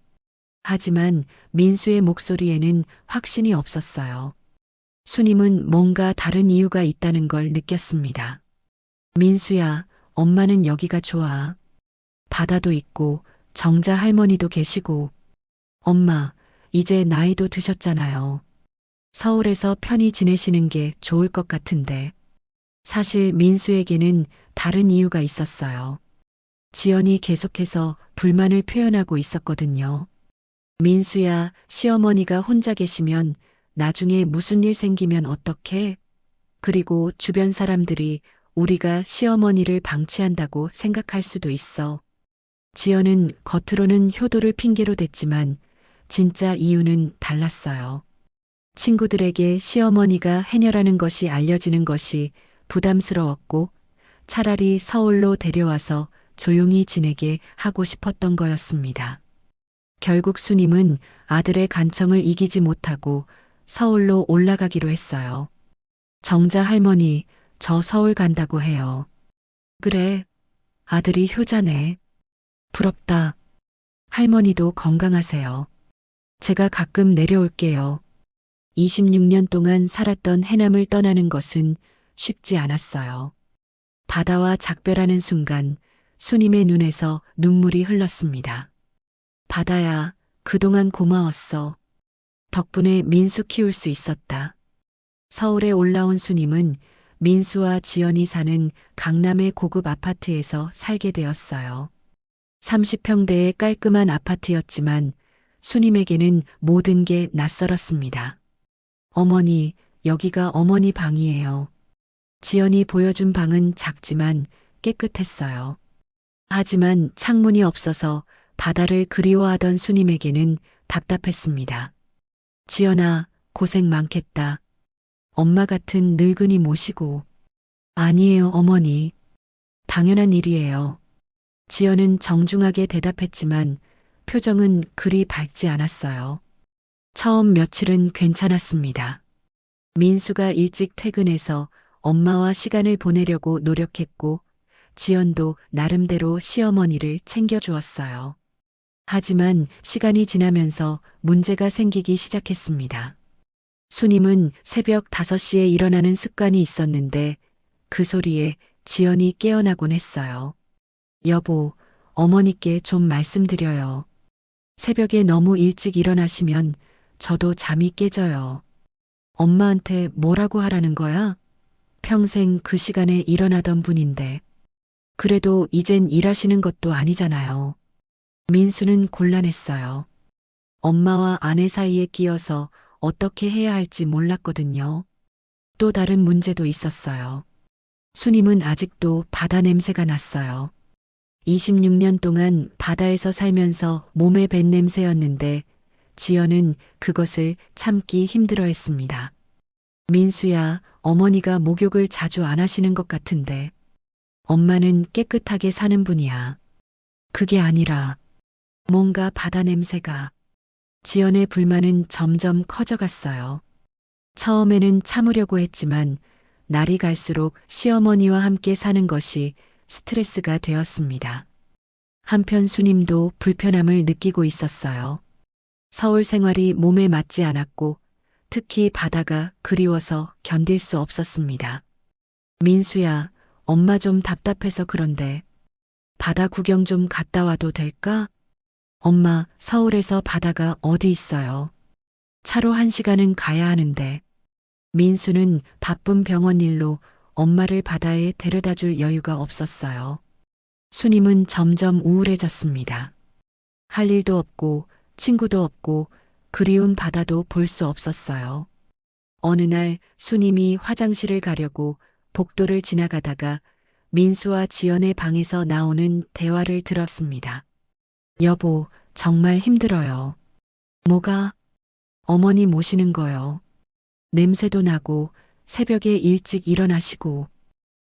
Speaker 1: 하지만 민수의 목소리에는 확신이 없었어요. 수님은 뭔가 다른 이유가 있다는 걸 느꼈습니다. 민수야, 엄마는 여기가 좋아. 바다도 있고 정자 할머니도 계시고. 엄마, 이제 나이도 드셨잖아요. 서울에서 편히 지내시는 게 좋을 것 같은데. 사실 민수에게는 다른 이유가 있었어요. 지연이 계속해서 불만을 표현하고 있었거든요. 민수야, 시어머니가 혼자 계시면 나중에 무슨 일 생기면 어떡해? 그리고 주변 사람들이 우리가 시어머니를 방치한다고 생각할 수도 있어. 지연은 겉으로는 효도를 핑계로 댔지만 진짜 이유는 달랐어요. 친구들에게 시어머니가 해녀라는 것이 알려지는 것이 부담스러웠고 차라리 서울로 데려와서 조용히 지내게 하고 싶었던 거였습니다. 결국 수님은 아들의 간청을 이기지 못하고 서울로 올라가기로 했어요. 정자 할머니, 저 서울 간다고 해요. 그래, 아들이 효자네. 부럽다. 할머니도 건강하세요. 제가 가끔 내려올게요. 26년 동안 살았던 해남을 떠나는 것은 쉽지 않았어요. 바다와 작별하는 순간 수님의 눈에서 눈물이 흘렀습니다. 바다야, 그동안 고마웠어. 덕분에 민수 키울 수 있었다. 서울에 올라온 수님은 민수와 지연이 사는 강남의 고급 아파트에서 살게 되었어요. 30평대의 깔끔한 아파트였지만 수님에게는 모든 게 낯설었습니다. 어머니, 여기가 어머니 방이에요. 지연이 보여준 방은 작지만 깨끗했어요. 하지만 창문이 없어서 바다를 그리워하던 수님에게는 답답했습니다. 지연아, 고생 많겠다. 엄마 같은 늙은이 모시고. 아니에요, 어머니. 당연한 일이에요. 지연은 정중하게 대답했지만 표정은 그리 밝지 않았어요. 처음 며칠은 괜찮았습니다. 민수가 일찍 퇴근해서 엄마와 시간을 보내려고 노력했고, 지연도 나름대로 시어머니를 챙겨주었어요. 하지만 시간이 지나면서 문제가 생기기 시작했습니다. 수님은 새벽 5시에 일어나는 습관이 있었는데 그 소리에 지연이 깨어나곤 했어요. 여보, 어머니께 좀 말씀드려요. 새벽에 너무 일찍 일어나시면 저도 잠이 깨져요. 엄마한테 뭐라고 하라는 거야? 평생 그 시간에 일어나던 분인데. 그래도 이젠 일하시는 것도 아니잖아요. 민수는 곤란했어요. 엄마와 아내 사이에 끼어서 어떻게 해야 할지 몰랐거든요. 또 다른 문제도 있었어요. 수님은 아직도 바다 냄새가 났어요. 26년 동안 바다에서 살면서 몸에 밴 냄새였는데 지연은 그것을 참기 힘들어했습니다. 민수야, 어머니가 목욕을 자주 안 하시는 것 같은데. 엄마는 깨끗하게 사는 분이야. 그게 아니라 뭔가 바다 냄새가. 지연의 불만은 점점 커져갔어요. 처음에는 참으려고 했지만 날이 갈수록 시어머니와 함께 사는 것이 스트레스가 되었습니다. 한편 수님도 불편함을 느끼고 있었어요. 서울 생활이 몸에 맞지 않았고 특히 바다가 그리워서 견딜 수 없었습니다. 민수야, 엄마 좀 답답해서 그런데 바다 구경 좀 갔다 와도 될까? 엄마, 서울에서 바다가 어디 있어요? 차로 1시간은 가야 하는데. 민수는 바쁜 병원 일로 엄마를 바다에 데려다 줄 여유가 없었어요. 수님은 점점 우울해졌습니다. 할 일도 없고 친구도 없고 그리운 바다도 볼 수 없었어요. 어느 날 수님이 화장실을 가려고 복도를 지나가다가 민수와 지연의 방에서 나오는 대화를 들었습니다. 여보, 정말 힘들어요. 뭐가? 어머니 모시는 거요. 냄새도 나고 새벽에 일찍 일어나시고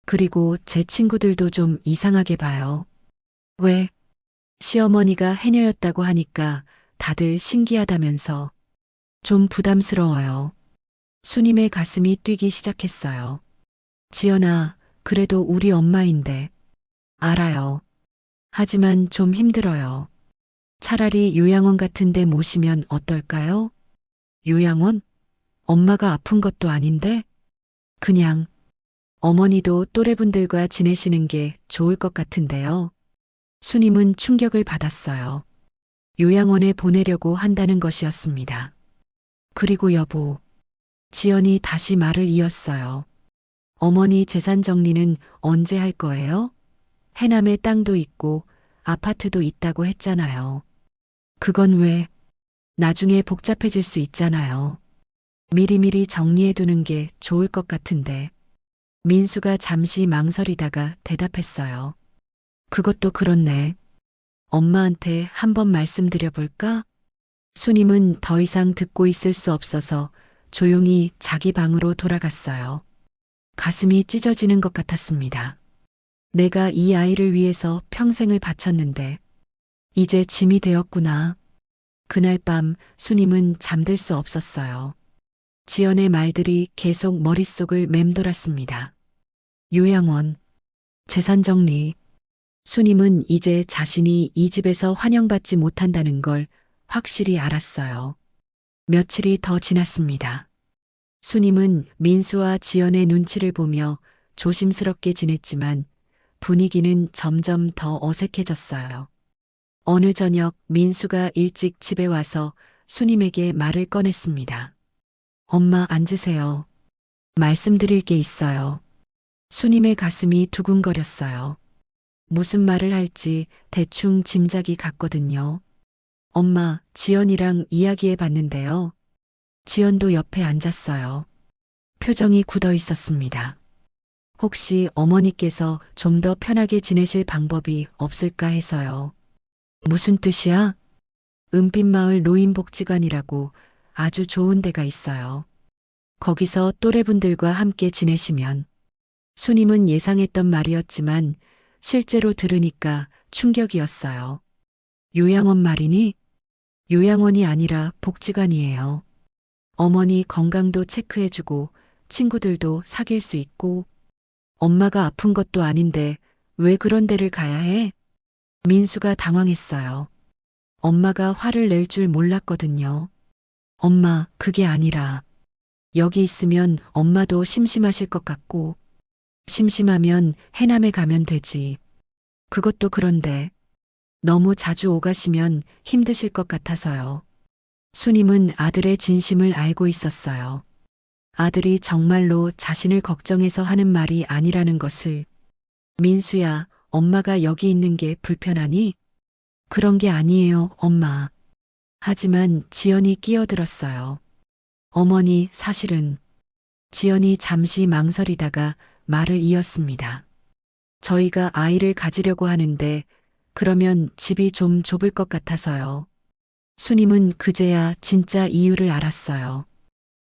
Speaker 1: 그리고 제 친구들도 좀 이상하게 봐요. 왜? 시어머니가 해녀였다고 하니까 다들 신기하다면서. 좀 부담스러워요. 수님의 가슴이 뛰기 시작했어요. 지연아, 그래도 우리 엄마인데. 알아요. 하지만 좀 힘들어요. 차라리 요양원 같은 데 모시면 어떨까요? 요양원? 엄마가 아픈 것도 아닌데? 그냥 어머니도 또래분들과 지내시는 게 좋을 것 같은데요. 수님은 충격을 받았어요. 요양원에 보내려고 한다는 것이었습니다. 그리고 여보, 지연이 다시 말을 이었어요. 어머니 재산 정리는 언제 할 거예요? 해남에 땅도 있고 아파트도 있다고 했잖아요. 그건 왜? 나중에 복잡해질 수 있잖아요. 미리미리 정리해두는 게 좋을 것 같은데. 민수가 잠시 망설이다가 대답했어요. 그것도 그렇네. 엄마한테 한번 말씀드려볼까? 수님은 더 이상 듣고 있을 수 없어서 조용히 자기 방으로 돌아갔어요. 가슴이 찢어지는 것 같았습니다. 내가 이 아이를 위해서 평생을 바쳤는데 이제 짐이 되었구나. 그날 밤 수님은 잠들 수 없었어요. 지연의 말들이 계속 머릿속을 맴돌았습니다. 요양원, 재산 정리. 수님은 이제 자신이 이 집에서 환영받지 못한다는 걸 확실히 알았어요. 며칠이 더 지났습니다. 수님은 민수와 지연의 눈치를 보며 조심스럽게 지냈지만 분위기는 점점 더 어색해졌어요. 어느 저녁 민수가 일찍 집에 와서 수님에게 말을 꺼냈습니다. 엄마, 앉으세요. 말씀드릴 게 있어요. 수님의 가슴이 두근거렸어요. 무슨 말을 할지 대충 짐작이 갔거든요. 엄마, 지연이랑 이야기해 봤는데요. 지연도 옆에 앉았어요. 표정이 굳어 있었습니다. 혹시 어머니께서 좀 더 편하게 지내실 방법이 없을까 해서요. 무슨 뜻이야? 은빛마을 노인복지관이라고 아주 좋은 데가 있어요. 거기서 또래분들과 함께 지내시면. 수님은 예상했던 말이었지만 실제로 들으니까 충격이었어요. 요양원 말이니? 요양원이 아니라 복지관이에요. 어머니 건강도 체크해주고 친구들도 사귈 수 있고 엄마가 아픈 것도 아닌데 왜 그런 데를 가야 해? 민수가 당황했어요. 엄마가 화를 낼 줄 몰랐거든요. 엄마, 그게 아니라 여기 있으면 엄마도 심심하실 것 같고 심심하면 해남에 가면 되지. 그것도 그런데 너무 자주 오가시면 힘드실 것 같아서요. 수님은 아들의 진심을 알고 있었어요. 아들이 정말로 자신을 걱정해서 하는 말이 아니라는 것을. 민수야, 엄마가 여기 있는 게 불편하니? 그런 게 아니에요, 엄마. 하지만 지연이 끼어들었어요. 어머니, 사실은. 지연이 잠시 망설이다가 말을 이었습니다. 저희가 아이를 가지려고 하는데 그러면 집이 좀 좁을 것 같아서요. 수님은 그제야 진짜 이유를 알았어요.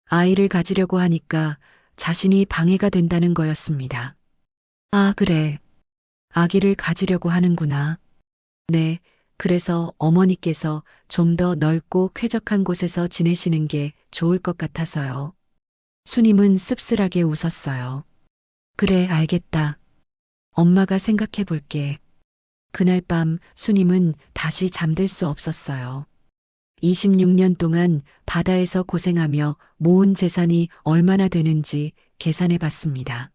Speaker 1: 아이를 가지려고 하니까 자신이 방해가 된다는 거였습니다. 아, 그래. 아기를 가지려고 하는구나. 네, 그래서 어머니께서 좀 더 넓고 쾌적한 곳에서 지내시는 게 좋을 것 같아서요. 수님은 씁쓸하게 웃었어요. 그래, 알겠다. 엄마가 생각해 볼게. 그날 밤 수님은 다시 잠들 수 없었어요. 26년 동안 바다에서 고생하며 모은 재산이 얼마나 되는지 계산해 봤습니다.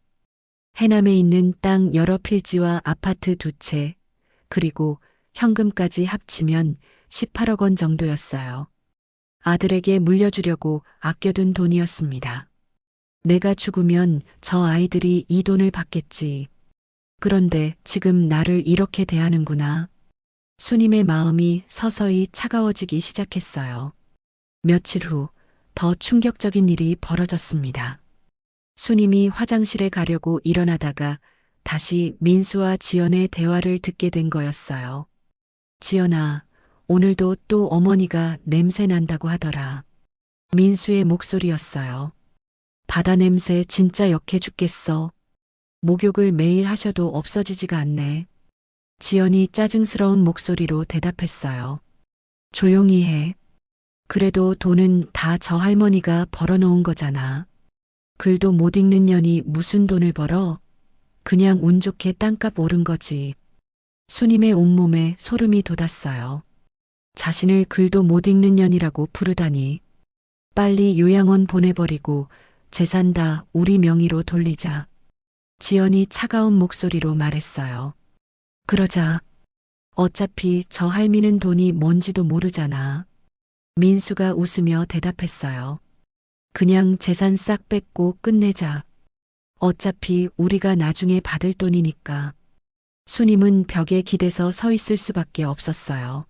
Speaker 1: 해남에 있는 땅 여러 필지와 아파트 2채, 그리고 현금까지 합치면 18억 원 정도였어요. 아들에게 물려주려고 아껴둔 돈이었습니다. 내가 죽으면 저 아이들이 이 돈을 받겠지. 그런데 지금 나를 이렇게 대하는구나. 수님의 마음이 서서히 차가워지기 시작했어요. 며칠 후 더 충격적인 일이 벌어졌습니다. 수님이 화장실에 가려고 일어나다가 다시 민수와 지연의 대화를 듣게 된 거였어요. 지연아, 오늘도 또 어머니가 냄새 난다고 하더라. 민수의 목소리였어요. 바다 냄새 진짜 역해 죽겠어. 목욕을 매일 하셔도 없어지지가 않네. 지연이 짜증스러운 목소리로 대답했어요. 조용히 해. 그래도 돈은 다 저 할머니가 벌어놓은 거잖아. 글도 못 읽는 년이 무슨 돈을 벌어? 그냥 운 좋게 땅값 오른 거지. 수님의 온몸에 소름이 돋았어요. 자신을 글도 못 읽는 년이라고 부르다니. 빨리 요양원 보내버리고 재산 다 우리 명의로 돌리자. 지연이 차가운 목소리로 말했어요. 그러자. 어차피 저 할미는 돈이 뭔지도 모르잖아. 민수가 웃으며 대답했어요. 그냥 재산 싹 뺏고 끝내자. 어차피 우리가 나중에 받을 돈이니까. 수님은 벽에 기대서 서 있을 수밖에 없었어요.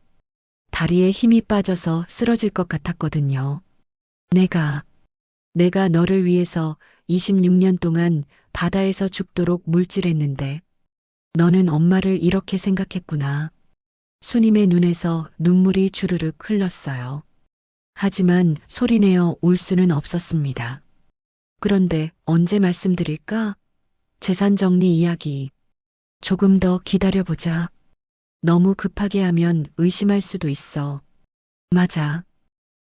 Speaker 1: 다리에 힘이 빠져서 쓰러질 것 같았거든요. 내가 너를 위해서 26년 동안 바다에서 죽도록 물질했는데 너는 엄마를 이렇게 생각했구나. 수님의 눈에서 눈물이 주르륵 흘렀어요. 하지만 소리내어 울 수는 없었습니다. 그런데 언제 말씀드릴까? 재산 정리 이야기. 조금 더 기다려보자. 너무 급하게 하면 의심할 수도 있어. 맞아.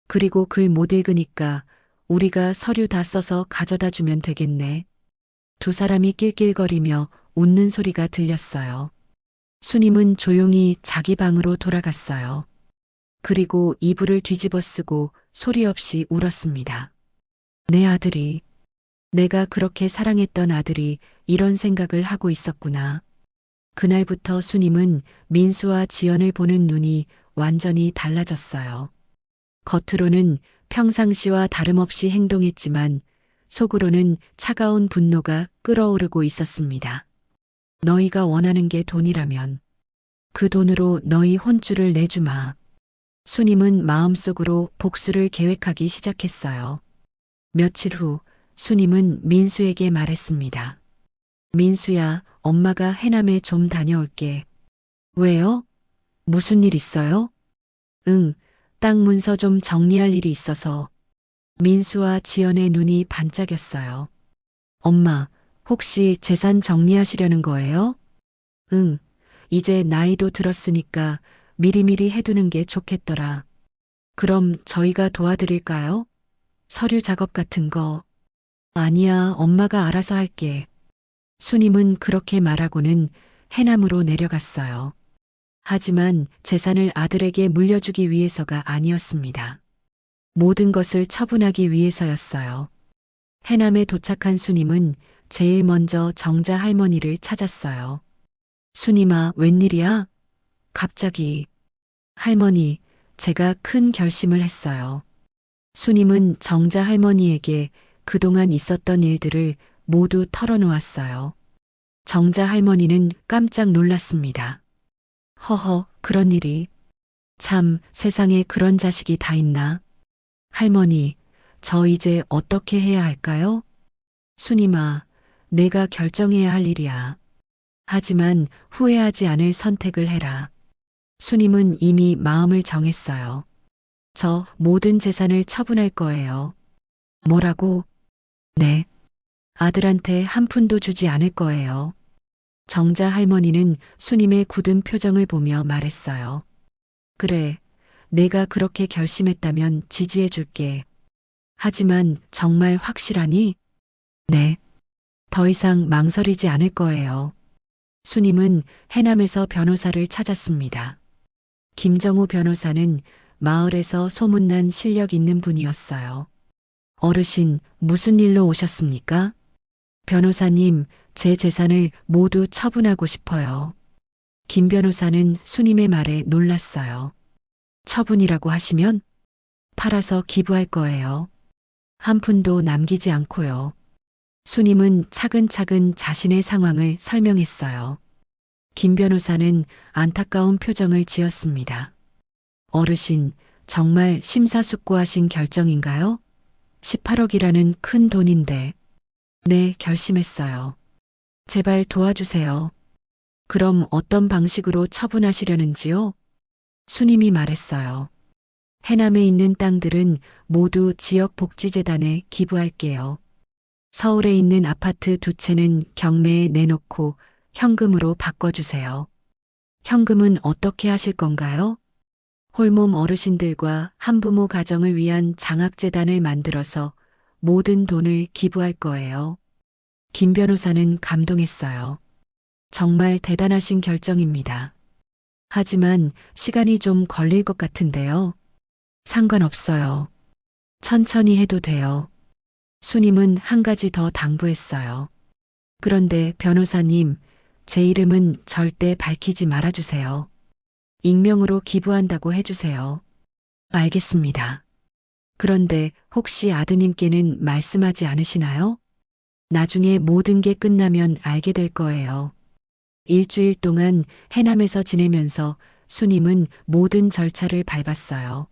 Speaker 1: 그리고 글 못 읽으니까 우리가 서류 다 써서 가져다 주면 되겠네. 두 사람이 낄낄거리며 웃는 소리가 들렸어요. 수님은 조용히 자기 방으로 돌아갔어요. 그리고 이불을 뒤집어 쓰고 소리 없이 울었습니다. 내 아들이, 내가 그렇게 사랑했던 아들이 이런 생각을 하고 있었구나. 그날부터 수님은 민수와 지연을 보는 눈이 완전히 달라졌어요. 겉으로는 평상시와 다름없이 행동했지만 속으로는 차가운 분노가 끓어오르고 있었습니다. 너희가 원하는 게 돈이라면 그 돈으로 너희 혼쭐을 내주마. 수님은 마음속으로 복수를 계획하기 시작했어요. 며칠 후 수님은 민수에게 말했습니다. 민수야, 엄마가 해남에 좀 다녀올게. 왜요? 무슨 일 있어요? 응, 땅 문서 좀 정리할 일이 있어서. 민수와 지연의 눈이 반짝였어요. 엄마, 혹시 재산 정리하시려는 거예요? 응, 이제 나이도 들었으니까 미리미리 해두는 게 좋겠더라. 그럼 저희가 도와드릴까요? 서류 작업 같은 거. 아니야, 엄마가 알아서 할게. 수님은 그렇게 말하고는 해남으로 내려갔어요. 하지만 재산을 아들에게 물려주기 위해서가 아니었습니다. 모든 것을 처분하기 위해서였어요. 해남에 도착한 수님은 제일 먼저 정자 할머니를 찾았어요. 수님아, 웬일이야? 갑자기. 할머니, 제가 큰 결심을 했어요. 수님은 정자 할머니에게 그동안 있었던 일들을 모두 털어놓았어요. 정자 할머니는 깜짝 놀랐습니다. 허허, 그런 일이. 참, 세상에 그런 자식이 다 있나? 할머니, 저 이제 어떻게 해야 할까요? 수님아, 내가 결정해야 할 일이야. 하지만 후회하지 않을 선택을 해라. 수님은 이미 마음을 정했어요. 저 모든 재산을 처분할 거예요. 뭐라고? 네. 아들한테 한 푼도 주지 않을 거예요. 정자 할머니는 수님의 굳은 표정을 보며 말했어요. 그래, 내가 그렇게 결심했다면 지지해 줄게. 하지만 정말 확실하니? 네. 더 이상 망설이지 않을 거예요. 수님은 해남에서 변호사를 찾았습니다. 김정우 변호사는 마을에서 소문난 실력 있는 분이었어요. 어르신, 무슨 일로 오셨습니까? 변호사님, 제 재산을 모두 처분하고 싶어요. 김 변호사는 수님의 말에 놀랐어요. 처분이라고 하시면 팔아서 기부할 거예요. 한 푼도 남기지 않고요. 수님은 차근차근 자신의 상황을 설명했어요. 김 변호사는 안타까운 표정을 지었습니다. 어르신, 정말 심사숙고하신 결정인가요? 18억이라는 큰 돈인데. 네, 결심했어요. 제발 도와주세요. 그럼 어떤 방식으로 처분하시려는지요? 수님이 말했어요. 해남에 있는 땅들은 모두 지역복지재단에 기부할게요. 서울에 있는 아파트 2채는 경매에 내놓고 현금으로 바꿔주세요. 현금은 어떻게 하실 건가요? 홀몸 어르신들과 한부모 가정을 위한 장학재단을 만들어서 모든 돈을 기부할 거예요. 김 변호사는 감동했어요. 정말 대단하신 결정입니다. 하지만 시간이 좀 걸릴 것 같은데요. 상관없어요. 천천히 해도 돼요. 수님은 한 가지 더 당부했어요. 그런데 변호사님, 제 이름은 절대 밝히지 말아주세요. 익명으로 기부한다고 해주세요. 알겠습니다. 그런데 혹시 아드님께는 말씀하지 않으시나요? 나중에 모든 게 끝나면 알게 될 거예요. 일주일 동안 해남에서 지내면서 수님은 모든 절차를 밟았어요.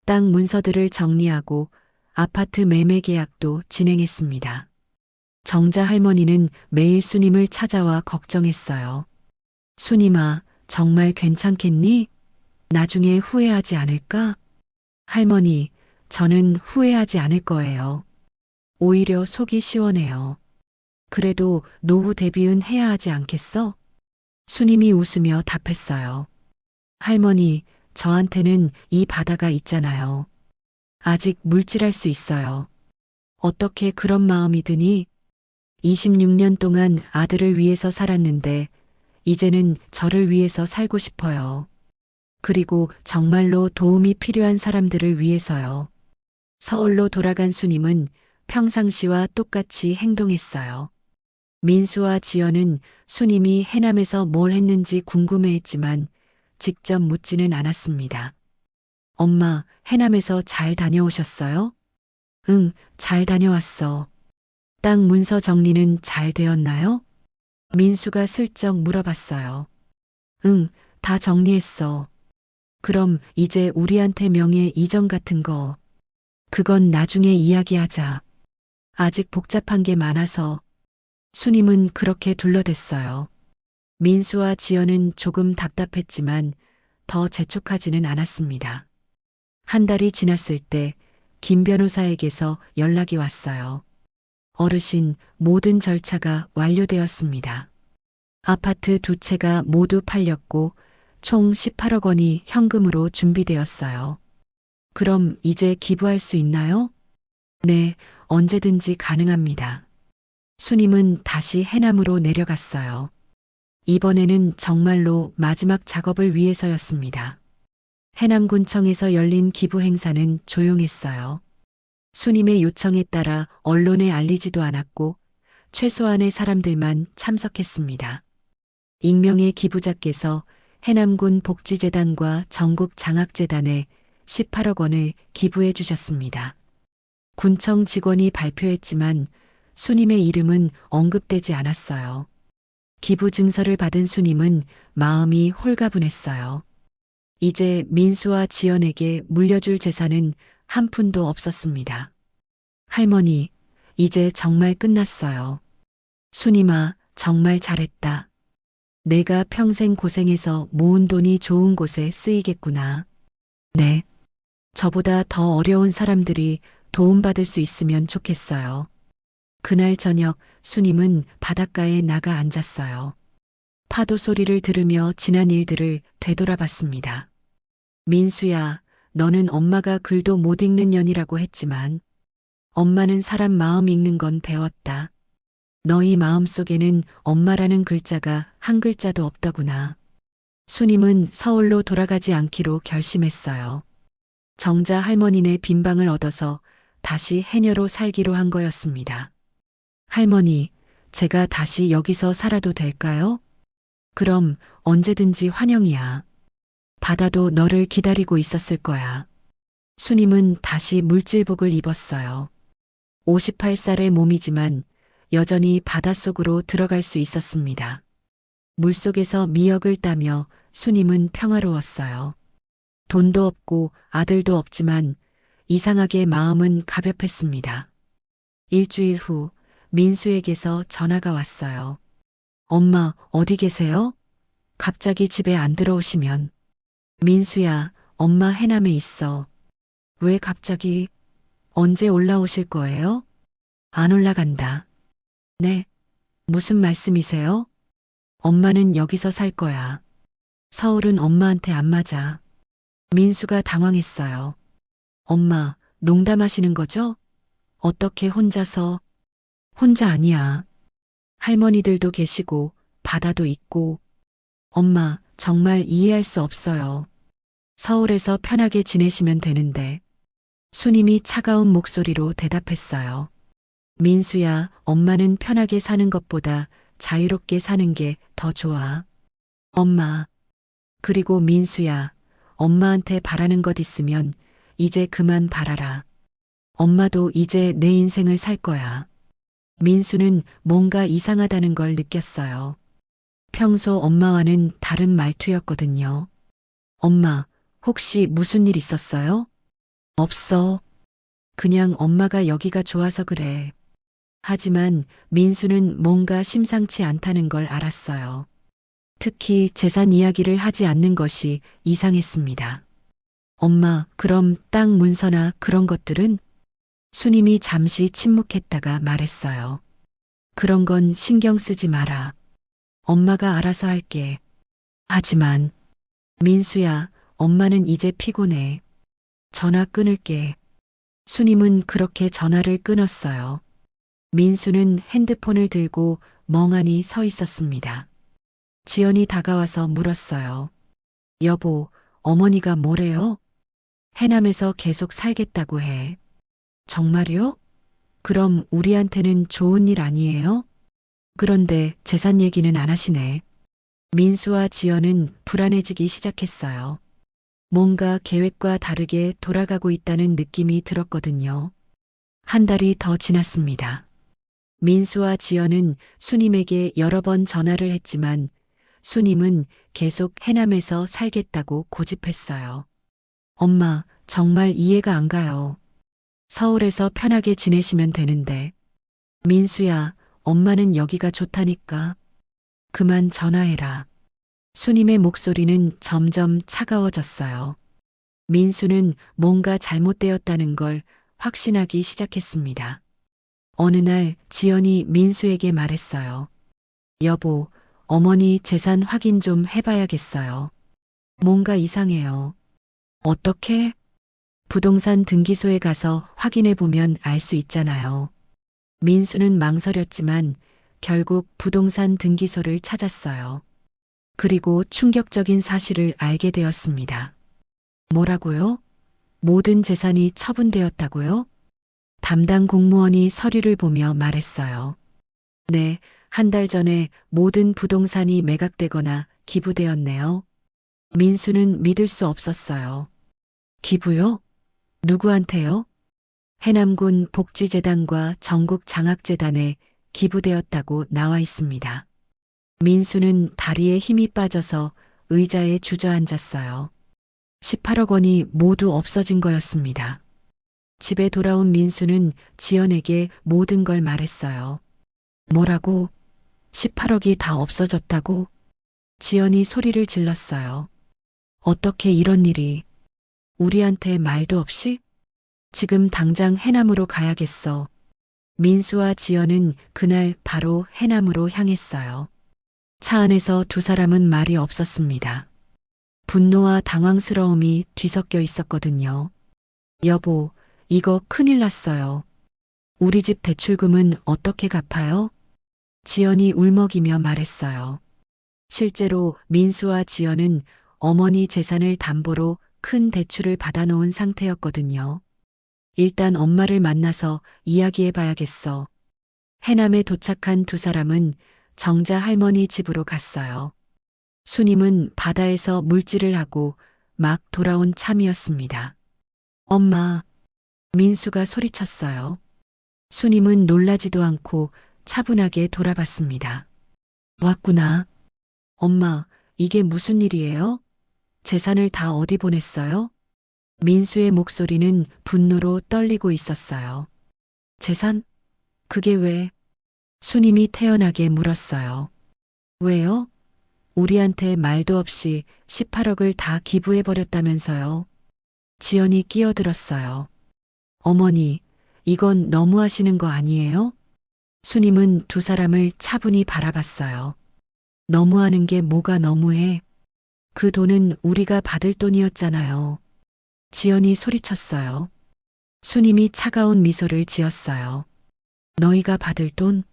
Speaker 1: 땅 문서들을 정리하고 아파트 매매 계약도 진행했습니다. 정자 할머니는 매일 수님을 찾아와 걱정했어요. 수님아, 정말 괜찮겠니? 나중에 후회하지 않을까? 할머니, 저는 후회하지 않을 거예요. 오히려 속이 시원해요. 그래도 노후 대비은 해야 하지 않겠어? 수님이 웃으며 답했어요. 할머니, 저한테는 이 바다가 있잖아요. 아직 물질할 수 있어요. 어떻게 그런 마음이 드니? 26년 동안 아들을 위해서 살았는데 이제는 저를 위해서 살고 싶어요. 그리고 정말로 도움이 필요한 사람들을 위해서요. 서울로 돌아간 수님은 평상시와 똑같이 행동했어요. 민수와 지연은 수님이 해남에서 뭘 했는지 궁금해했지만 직접 묻지는 않았습니다. 엄마, 해남에서 잘 다녀오셨어요? 응, 잘 다녀왔어. 땅 문서 정리는 잘 되었나요? 민수가 슬쩍 물어봤어요. 응, 다 정리했어. 그럼 이제 우리한테 명예 이전 같은 거. 그건 나중에 이야기하자. 아직 복잡한 게 많아서. 수님은 그렇게 둘러댔어요. 민수와 지연은 조금 답답했지만 더 재촉하지는 않았습니다. 한 달이 지났을 때 김 변호사에게서 연락이 왔어요. 어르신, 모든 절차가 완료되었습니다. 아파트 두 채가 모두 팔렸고 총 18억 원이 현금으로 준비되었어요. 그럼 이제 기부할 수 있나요? 네, 언제든지 가능합니다. 수님은 다시 해남으로 내려갔어요. 이번에는 정말로 마지막 작업을 위해서였습니다. 해남군청에서 열린 기부 행사는 조용했어요. 수님의 요청에 따라 언론에 알리지도 않았고 최소한의 사람들만 참석했습니다. 익명의 기부자께서 해남군 복지재단과 전국장학재단에 18억 원을 기부해 주셨습니다. 군청 직원이 발표했지만 수님의 이름은 언급되지 않았어요. 기부 증서를 받은 수님은 마음이 홀가분했어요. 이제 민수와 지연에게 물려줄 재산은 한 푼도 없었습니다. 할머니, 이제 정말 끝났어요. 수님아, 정말 잘했다. 내가 평생 고생해서 모은 돈이 좋은 곳에 쓰이겠구나. 네. 저보다 더 어려운 사람들이 도움받을 수 있으면 좋겠어요. 그날 저녁 수님은 바닷가에 나가 앉았어요. 파도 소리를 들으며 지난 일들을 되돌아봤습니다. 민수야, 너는 엄마가 글도 못 읽는 년이라고 했지만 엄마는 사람 마음 읽는 건 배웠다. 너희 마음 속에는 엄마라는 글자가 한 글자도 없더구나. 수님은 서울로 돌아가지 않기로 결심했어요. 정자 할머니네 빈방을 얻어서 다시 해녀로 살기로 한 거였습니다. 할머니, 제가 다시 여기서 살아도 될까요? 그럼 언제든지 환영이야. 바다도 너를 기다리고 있었을 거야. 수님은 다시 물질복을 입었어요. 58살의 몸이지만 여전히 바닷속으로 들어갈 수 있었습니다. 물속에서 미역을 따며 수님은 평화로웠어요. 돈도 없고 아들도 없지만 이상하게 마음은 가볍했습니다. 일주일 후 민수에게서 전화가 왔어요. 엄마, 어디 계세요? 갑자기 집에 안 들어오시면. 민수야, 엄마 해남에 있어. 왜 갑자기? 언제 올라오실 거예요? 안 올라간다. 네. 무슨 말씀이세요? 엄마는 여기서 살 거야. 서울은 엄마한테 안 맞아. 민수가 당황했어요. 엄마, 농담하시는 거죠? 어떻게 혼자서? 혼자 아니야. 할머니들도 계시고, 바다도 있고. 엄마, 정말 이해할 수 없어요. 서울에서 편하게 지내시면 되는데. 수님이 차가운 목소리로 대답했어요. 민수야, 엄마는 편하게 사는 것보다 자유롭게 사는 게 더 좋아. 엄마. 그리고 민수야, 엄마한테 바라는 것 있으면 이제 그만 바라라. 엄마도 이제 내 인생을 살 거야. 민수는 뭔가 이상하다는 걸 느꼈어요. 평소 엄마와는 다른 말투였거든요. 엄마, 혹시 무슨 일 있었어요? 없어. 그냥 엄마가 여기가 좋아서 그래. 하지만 민수는 뭔가 심상치 않다는 걸 알았어요. 특히 재산 이야기를 하지 않는 것이 이상했습니다. 엄마, 그럼 땅 문서나 그런 것들은? 수님이 잠시 침묵했다가 말했어요. 그런 건 신경 쓰지 마라. 엄마가 알아서 할게. 하지만, 민수야, 엄마는 이제 피곤해. 전화 끊을게. 수님은 그렇게 전화를 끊었어요. 민수는 핸드폰을 들고 멍하니 서 있었습니다. 지연이 다가와서 물었어요. 여보, 어머니가 뭐래요? 해남에서 계속 살겠다고 해. 정말요? 그럼 우리한테는 좋은 일 아니에요? 그런데 재산 얘기는 안 하시네. 민수와 지연은 불안해지기 시작했어요. 뭔가 계획과 다르게 돌아가고 있다는 느낌이 들었거든요. 한 달이 더 지났습니다. 민수와 지연은 수님에게 여러 번 전화를 했지만 수님은 계속 해남에서 살겠다고 고집했어요. 엄마, 정말 이해가 안 가요. 서울에서 편하게 지내시면 되는데. 민수야, 엄마는 여기가 좋다니까. 그만 전화해라. 수님의 목소리는 점점 차가워졌어요. 민수는 뭔가 잘못되었다는 걸 확신하기 시작했습니다. 어느 날 지연이 민수에게 말했어요. 여보, 어머니 재산 확인 좀 해봐야겠어요. 뭔가 이상해요. 어떻게? 부동산 등기소에 가서 확인해보면 알 수 있잖아요. 민수는 망설였지만 결국 부동산 등기소를 찾았어요. 그리고 충격적인 사실을 알게 되었습니다. 뭐라고요? 모든 재산이 처분되었다고요? 담당 공무원이 서류를 보며 말했어요. 네, 한 달 전에 모든 부동산이 매각되거나 기부되었네요. 민수는 믿을 수 없었어요. 기부요? 누구한테요? 해남군 복지재단과 전국장학재단에 기부되었다고 나와 있습니다. 민수는 다리에 힘이 빠져서 의자에 주저앉았어요. 18억 원이 모두 없어진 거였습니다. 집에 돌아온 민수는 지연에게 모든 걸 말했어요. 뭐라고? 18억이 다 없어졌다고? 지연이 소리를 질렀어요. 어떻게 이런 일이? 우리한테 말도 없이? 지금 당장 해남으로 가야겠어. 민수와 지연은 그날 바로 해남으로 향했어요. 차 안에서 두 사람은 말이 없었습니다. 분노와 당황스러움이 뒤섞여 있었거든요. 여보, 이거 큰일 났어요. 우리 집 대출금은 어떻게 갚아요? 지연이 울먹이며 말했어요. 실제로 민수와 지연은 어머니 재산을 담보로 큰 대출을 받아놓은 상태였거든요. 일단 엄마를 만나서 이야기해 봐야겠어. 해남에 도착한 두 사람은 정자 할머니 집으로 갔어요. 수님은 바다에서 물질을 하고 막 돌아온 참이었습니다. 엄마, 민수가 소리쳤어요. 수님은 놀라지도 않고 차분하게 돌아봤습니다. 왔구나. 엄마, 이게 무슨 일이에요? 재산을 다 어디 보냈어요? 민수의 목소리는 분노로 떨리고 있었어요. 재산? 그게 왜? 수님이 태연하게 물었어요. 왜요? 우리한테 말도 없이 18억을 다 기부해버렸다면서요. 지연이 끼어들었어요. 어머니, 이건 너무하시는 거 아니에요? 수님은 두 사람을 차분히 바라봤어요. 너무하는 게 뭐가 너무해? 그 돈은 우리가 받을 돈이었잖아요. 지연이 소리쳤어요. 수님이 차가운 미소를 지었어요. 너희가 받을 돈?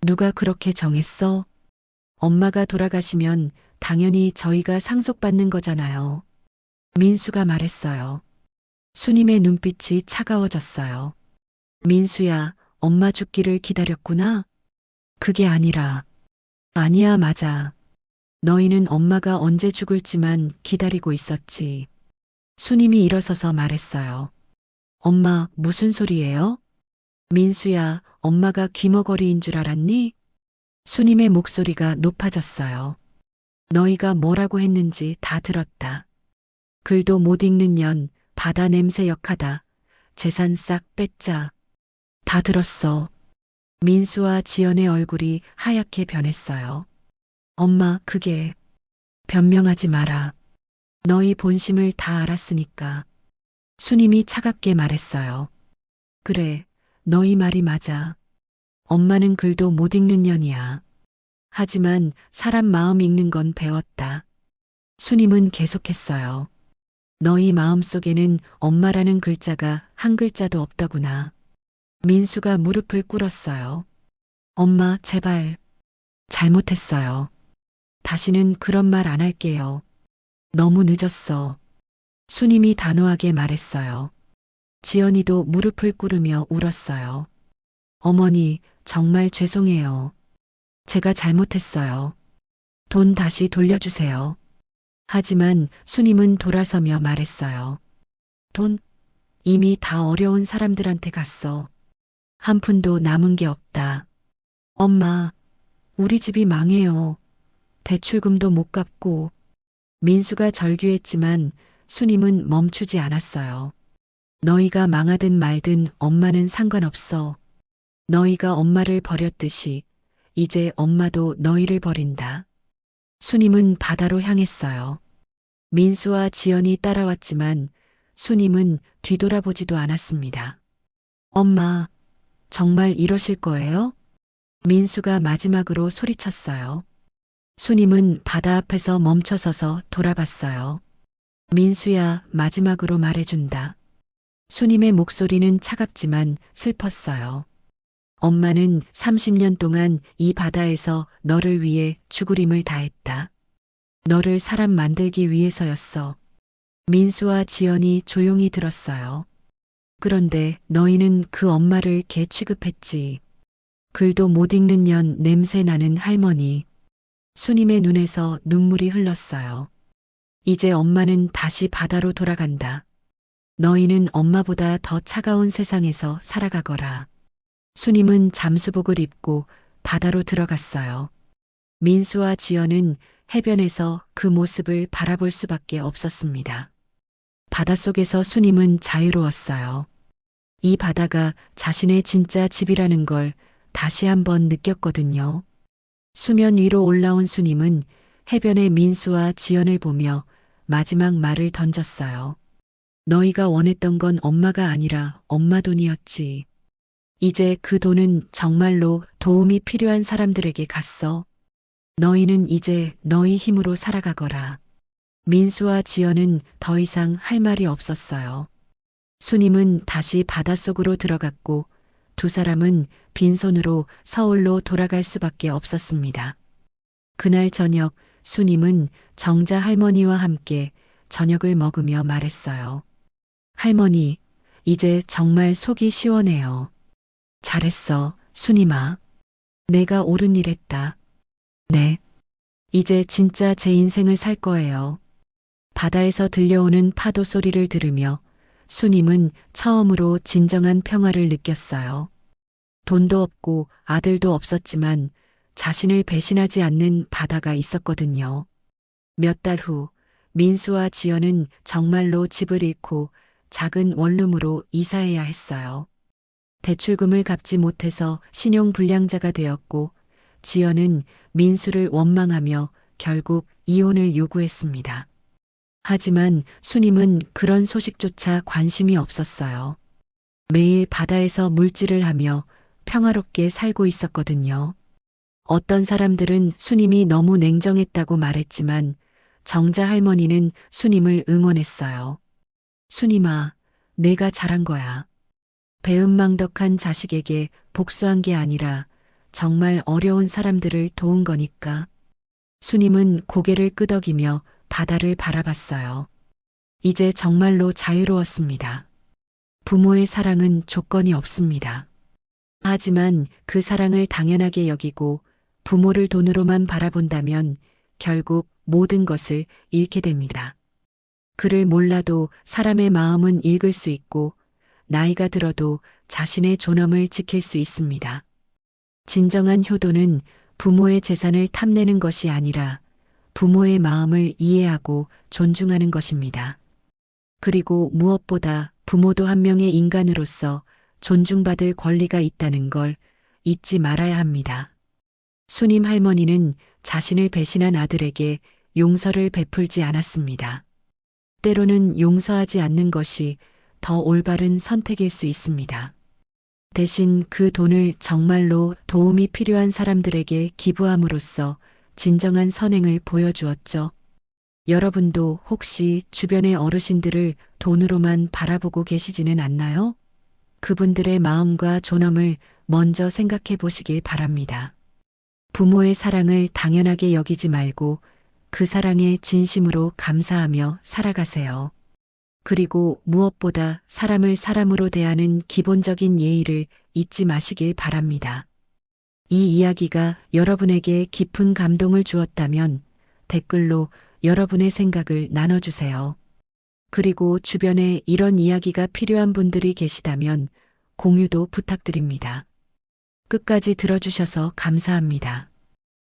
Speaker 1: 누가 그렇게 정했어? 엄마가 돌아가시면 당연히 저희가 상속받는 거잖아요. 민수가 말했어요. 수님의 눈빛이 차가워졌어요. 민수야, 엄마 죽기를 기다렸구나? 그게 아니라. 아니야, 맞아. 너희는 엄마가 언제 죽을지만 기다리고 있었지. 수님이 일어서서 말했어요. 엄마, 무슨 소리예요? 민수야, 엄마가 귀머거리인 줄 알았니? 수님의 목소리가 높아졌어요. 너희가 뭐라고 했는지 다 들었다. 글도 못 읽는 년, 바다 냄새 역하다. 재산 싹 뺐자. 다 들었어. 민수와 지연의 얼굴이 하얗게 변했어요. 엄마, 그게. 변명하지 마라. 너희 본심을 다 알았으니까. 수님이 차갑게 말했어요. 그래, 너희 말이 맞아. 엄마는 글도 못 읽는 년이야. 하지만 사람 마음 읽는 건 배웠다. 수님은 계속했어요. 너희 마음속에는 엄마라는 글자가 한 글자도 없더구나. 민수가 무릎을 꿇었어요. 엄마, 제발. 잘못했어요. 다시는 그런 말 안 할게요. 너무 늦었어. 수님이 단호하게 말했어요. 지연이도 무릎을 꿇으며 울었어요. 어머니, 정말 죄송해요. 제가 잘못했어요. 돈 다시 돌려주세요. 하지만 수님은 돌아서며 말했어요. 돈? 이미 다 어려운 사람들한테 갔어. 한 푼도 남은 게 없다. 엄마, 우리 집이 망해요. 대출금도 못 갚고. 민수가 절규했지만 수님은 멈추지 않았어요. 너희가 망하든 말든 엄마는 상관없어. 너희가 엄마를 버렸듯이 이제 엄마도 너희를 버린다. 수님은 바다로 향했어요. 민수와 지연이 따라왔지만 수님은 뒤돌아보지도 않았습니다. 엄마, 정말 이러실 거예요? 민수가 마지막으로 소리쳤어요. 수님은 바다 앞에서 멈춰서서 돌아봤어요. 민수야, 마지막으로 말해준다. 수님의 목소리는 차갑지만 슬펐어요. 엄마는 30년 동안 이 바다에서 너를 위해 죽으림을 다했다. 너를 사람 만들기 위해서였어. 민수와 지연이 조용히 들었어요. 그런데 너희는 그 엄마를 개 취급했지. 글도 못 읽는 년 냄새 나는 할머니. 수님의 눈에서 눈물이 흘렀어요. 이제 엄마는 다시 바다로 돌아간다. 너희는 엄마보다 더 차가운 세상에서 살아가거라. 수님은 잠수복을 입고 바다로 들어갔어요. 민수와 지연은 해변에서 그 모습을 바라볼 수밖에 없었습니다. 바닷속에서 수님은 자유로웠어요. 이 바다가 자신의 진짜 집이라는 걸 다시 한번 느꼈거든요. 수면 위로 올라온 수님은 해변의 민수와 지연을 보며 마지막 말을 던졌어요. 너희가 원했던 건 엄마가 아니라 엄마 돈이었지. 이제 그 돈은 정말로 도움이 필요한 사람들에게 갔어. 너희는 이제 너희 힘으로 살아가거라. 민수와 지연은 더 이상 할 말이 없었어요. 수님은 다시 바닷속으로 들어갔고 두 사람은 빈손으로 서울로 돌아갈 수밖에 없었습니다. 그날 저녁 수님은 정자 할머니와 함께 저녁을 먹으며 말했어요. 할머니, 이제 정말 속이 시원해요. 잘했어, 수님아. 내가 옳은 일 했다. 네. 이제 진짜 제 인생을 살 거예요. 바다에서 들려오는 파도 소리를 들으며 수님은 처음으로 진정한 평화를 느꼈어요. 돈도 없고 아들도 없었지만 자신을 배신하지 않는 바다가 있었거든요. 몇 달 후 민수와 지연은 정말로 집을 잃고 작은 원룸으로 이사해야 했어요. 대출금을 갚지 못해서 신용불량자가 되었고 지연은 민수를 원망하며 결국 이혼을 요구했습니다. 하지만 수님은 그런 소식조차 관심이 없었어요. 매일 바다에서 물질을 하며 평화롭게 살고 있었거든요. 어떤 사람들은 수님이 너무 냉정했다고 말했지만 정자 할머니는 수님을 응원했어요. 수님아, 내가 잘한 거야. 배은망덕한 자식에게 복수한 게 아니라 정말 어려운 사람들을 도운 거니까. 수님은 고개를 끄덕이며 바다를 바라봤어요. 이제 정말로 자유로웠습니다. 부모의 사랑은 조건이 없습니다. 하지만 그 사랑을 당연하게 여기고 부모를 돈으로만 바라본다면 결국 모든 것을 잃게 됩니다. 글을 몰라도 사람의 마음은 읽을 수 있고 나이가 들어도 자신의 존엄을 지킬 수 있습니다. 진정한 효도는 부모의 재산을 탐내는 것이 아니라 부모의 마음을 이해하고 존중하는 것입니다. 그리고 무엇보다 부모도 한 명의 인간으로서 존중받을 권리가 있다는 걸 잊지 말아야 합니다. 수님 할머니는 자신을 배신한 아들에게 용서를 베풀지 않았습니다. 때로는 용서하지 않는 것이 더 올바른 선택일 수 있습니다. 대신 그 돈을 정말로 도움이 필요한 사람들에게 기부함으로써 진정한 선행을 보여주었죠. 여러분도 혹시 주변의 어르신들을 돈으로만 바라보고 계시지는 않나요? 그분들의 마음과 존엄을 먼저 생각해 보시길 바랍니다. 부모의 사랑을 당연하게 여기지 말고 그 사랑에 진심으로 감사하며 살아가세요. 그리고 무엇보다 사람을 사람으로 대하는 기본적인 예의를 잊지 마시길 바랍니다. 이 이야기가 여러분에게 깊은 감동을 주었다면 댓글로 여러분의 생각을 나눠주세요. 그리고 주변에 이런 이야기가 필요한 분들이 계시다면 공유도 부탁드립니다. 끝까지 들어주셔서 감사합니다.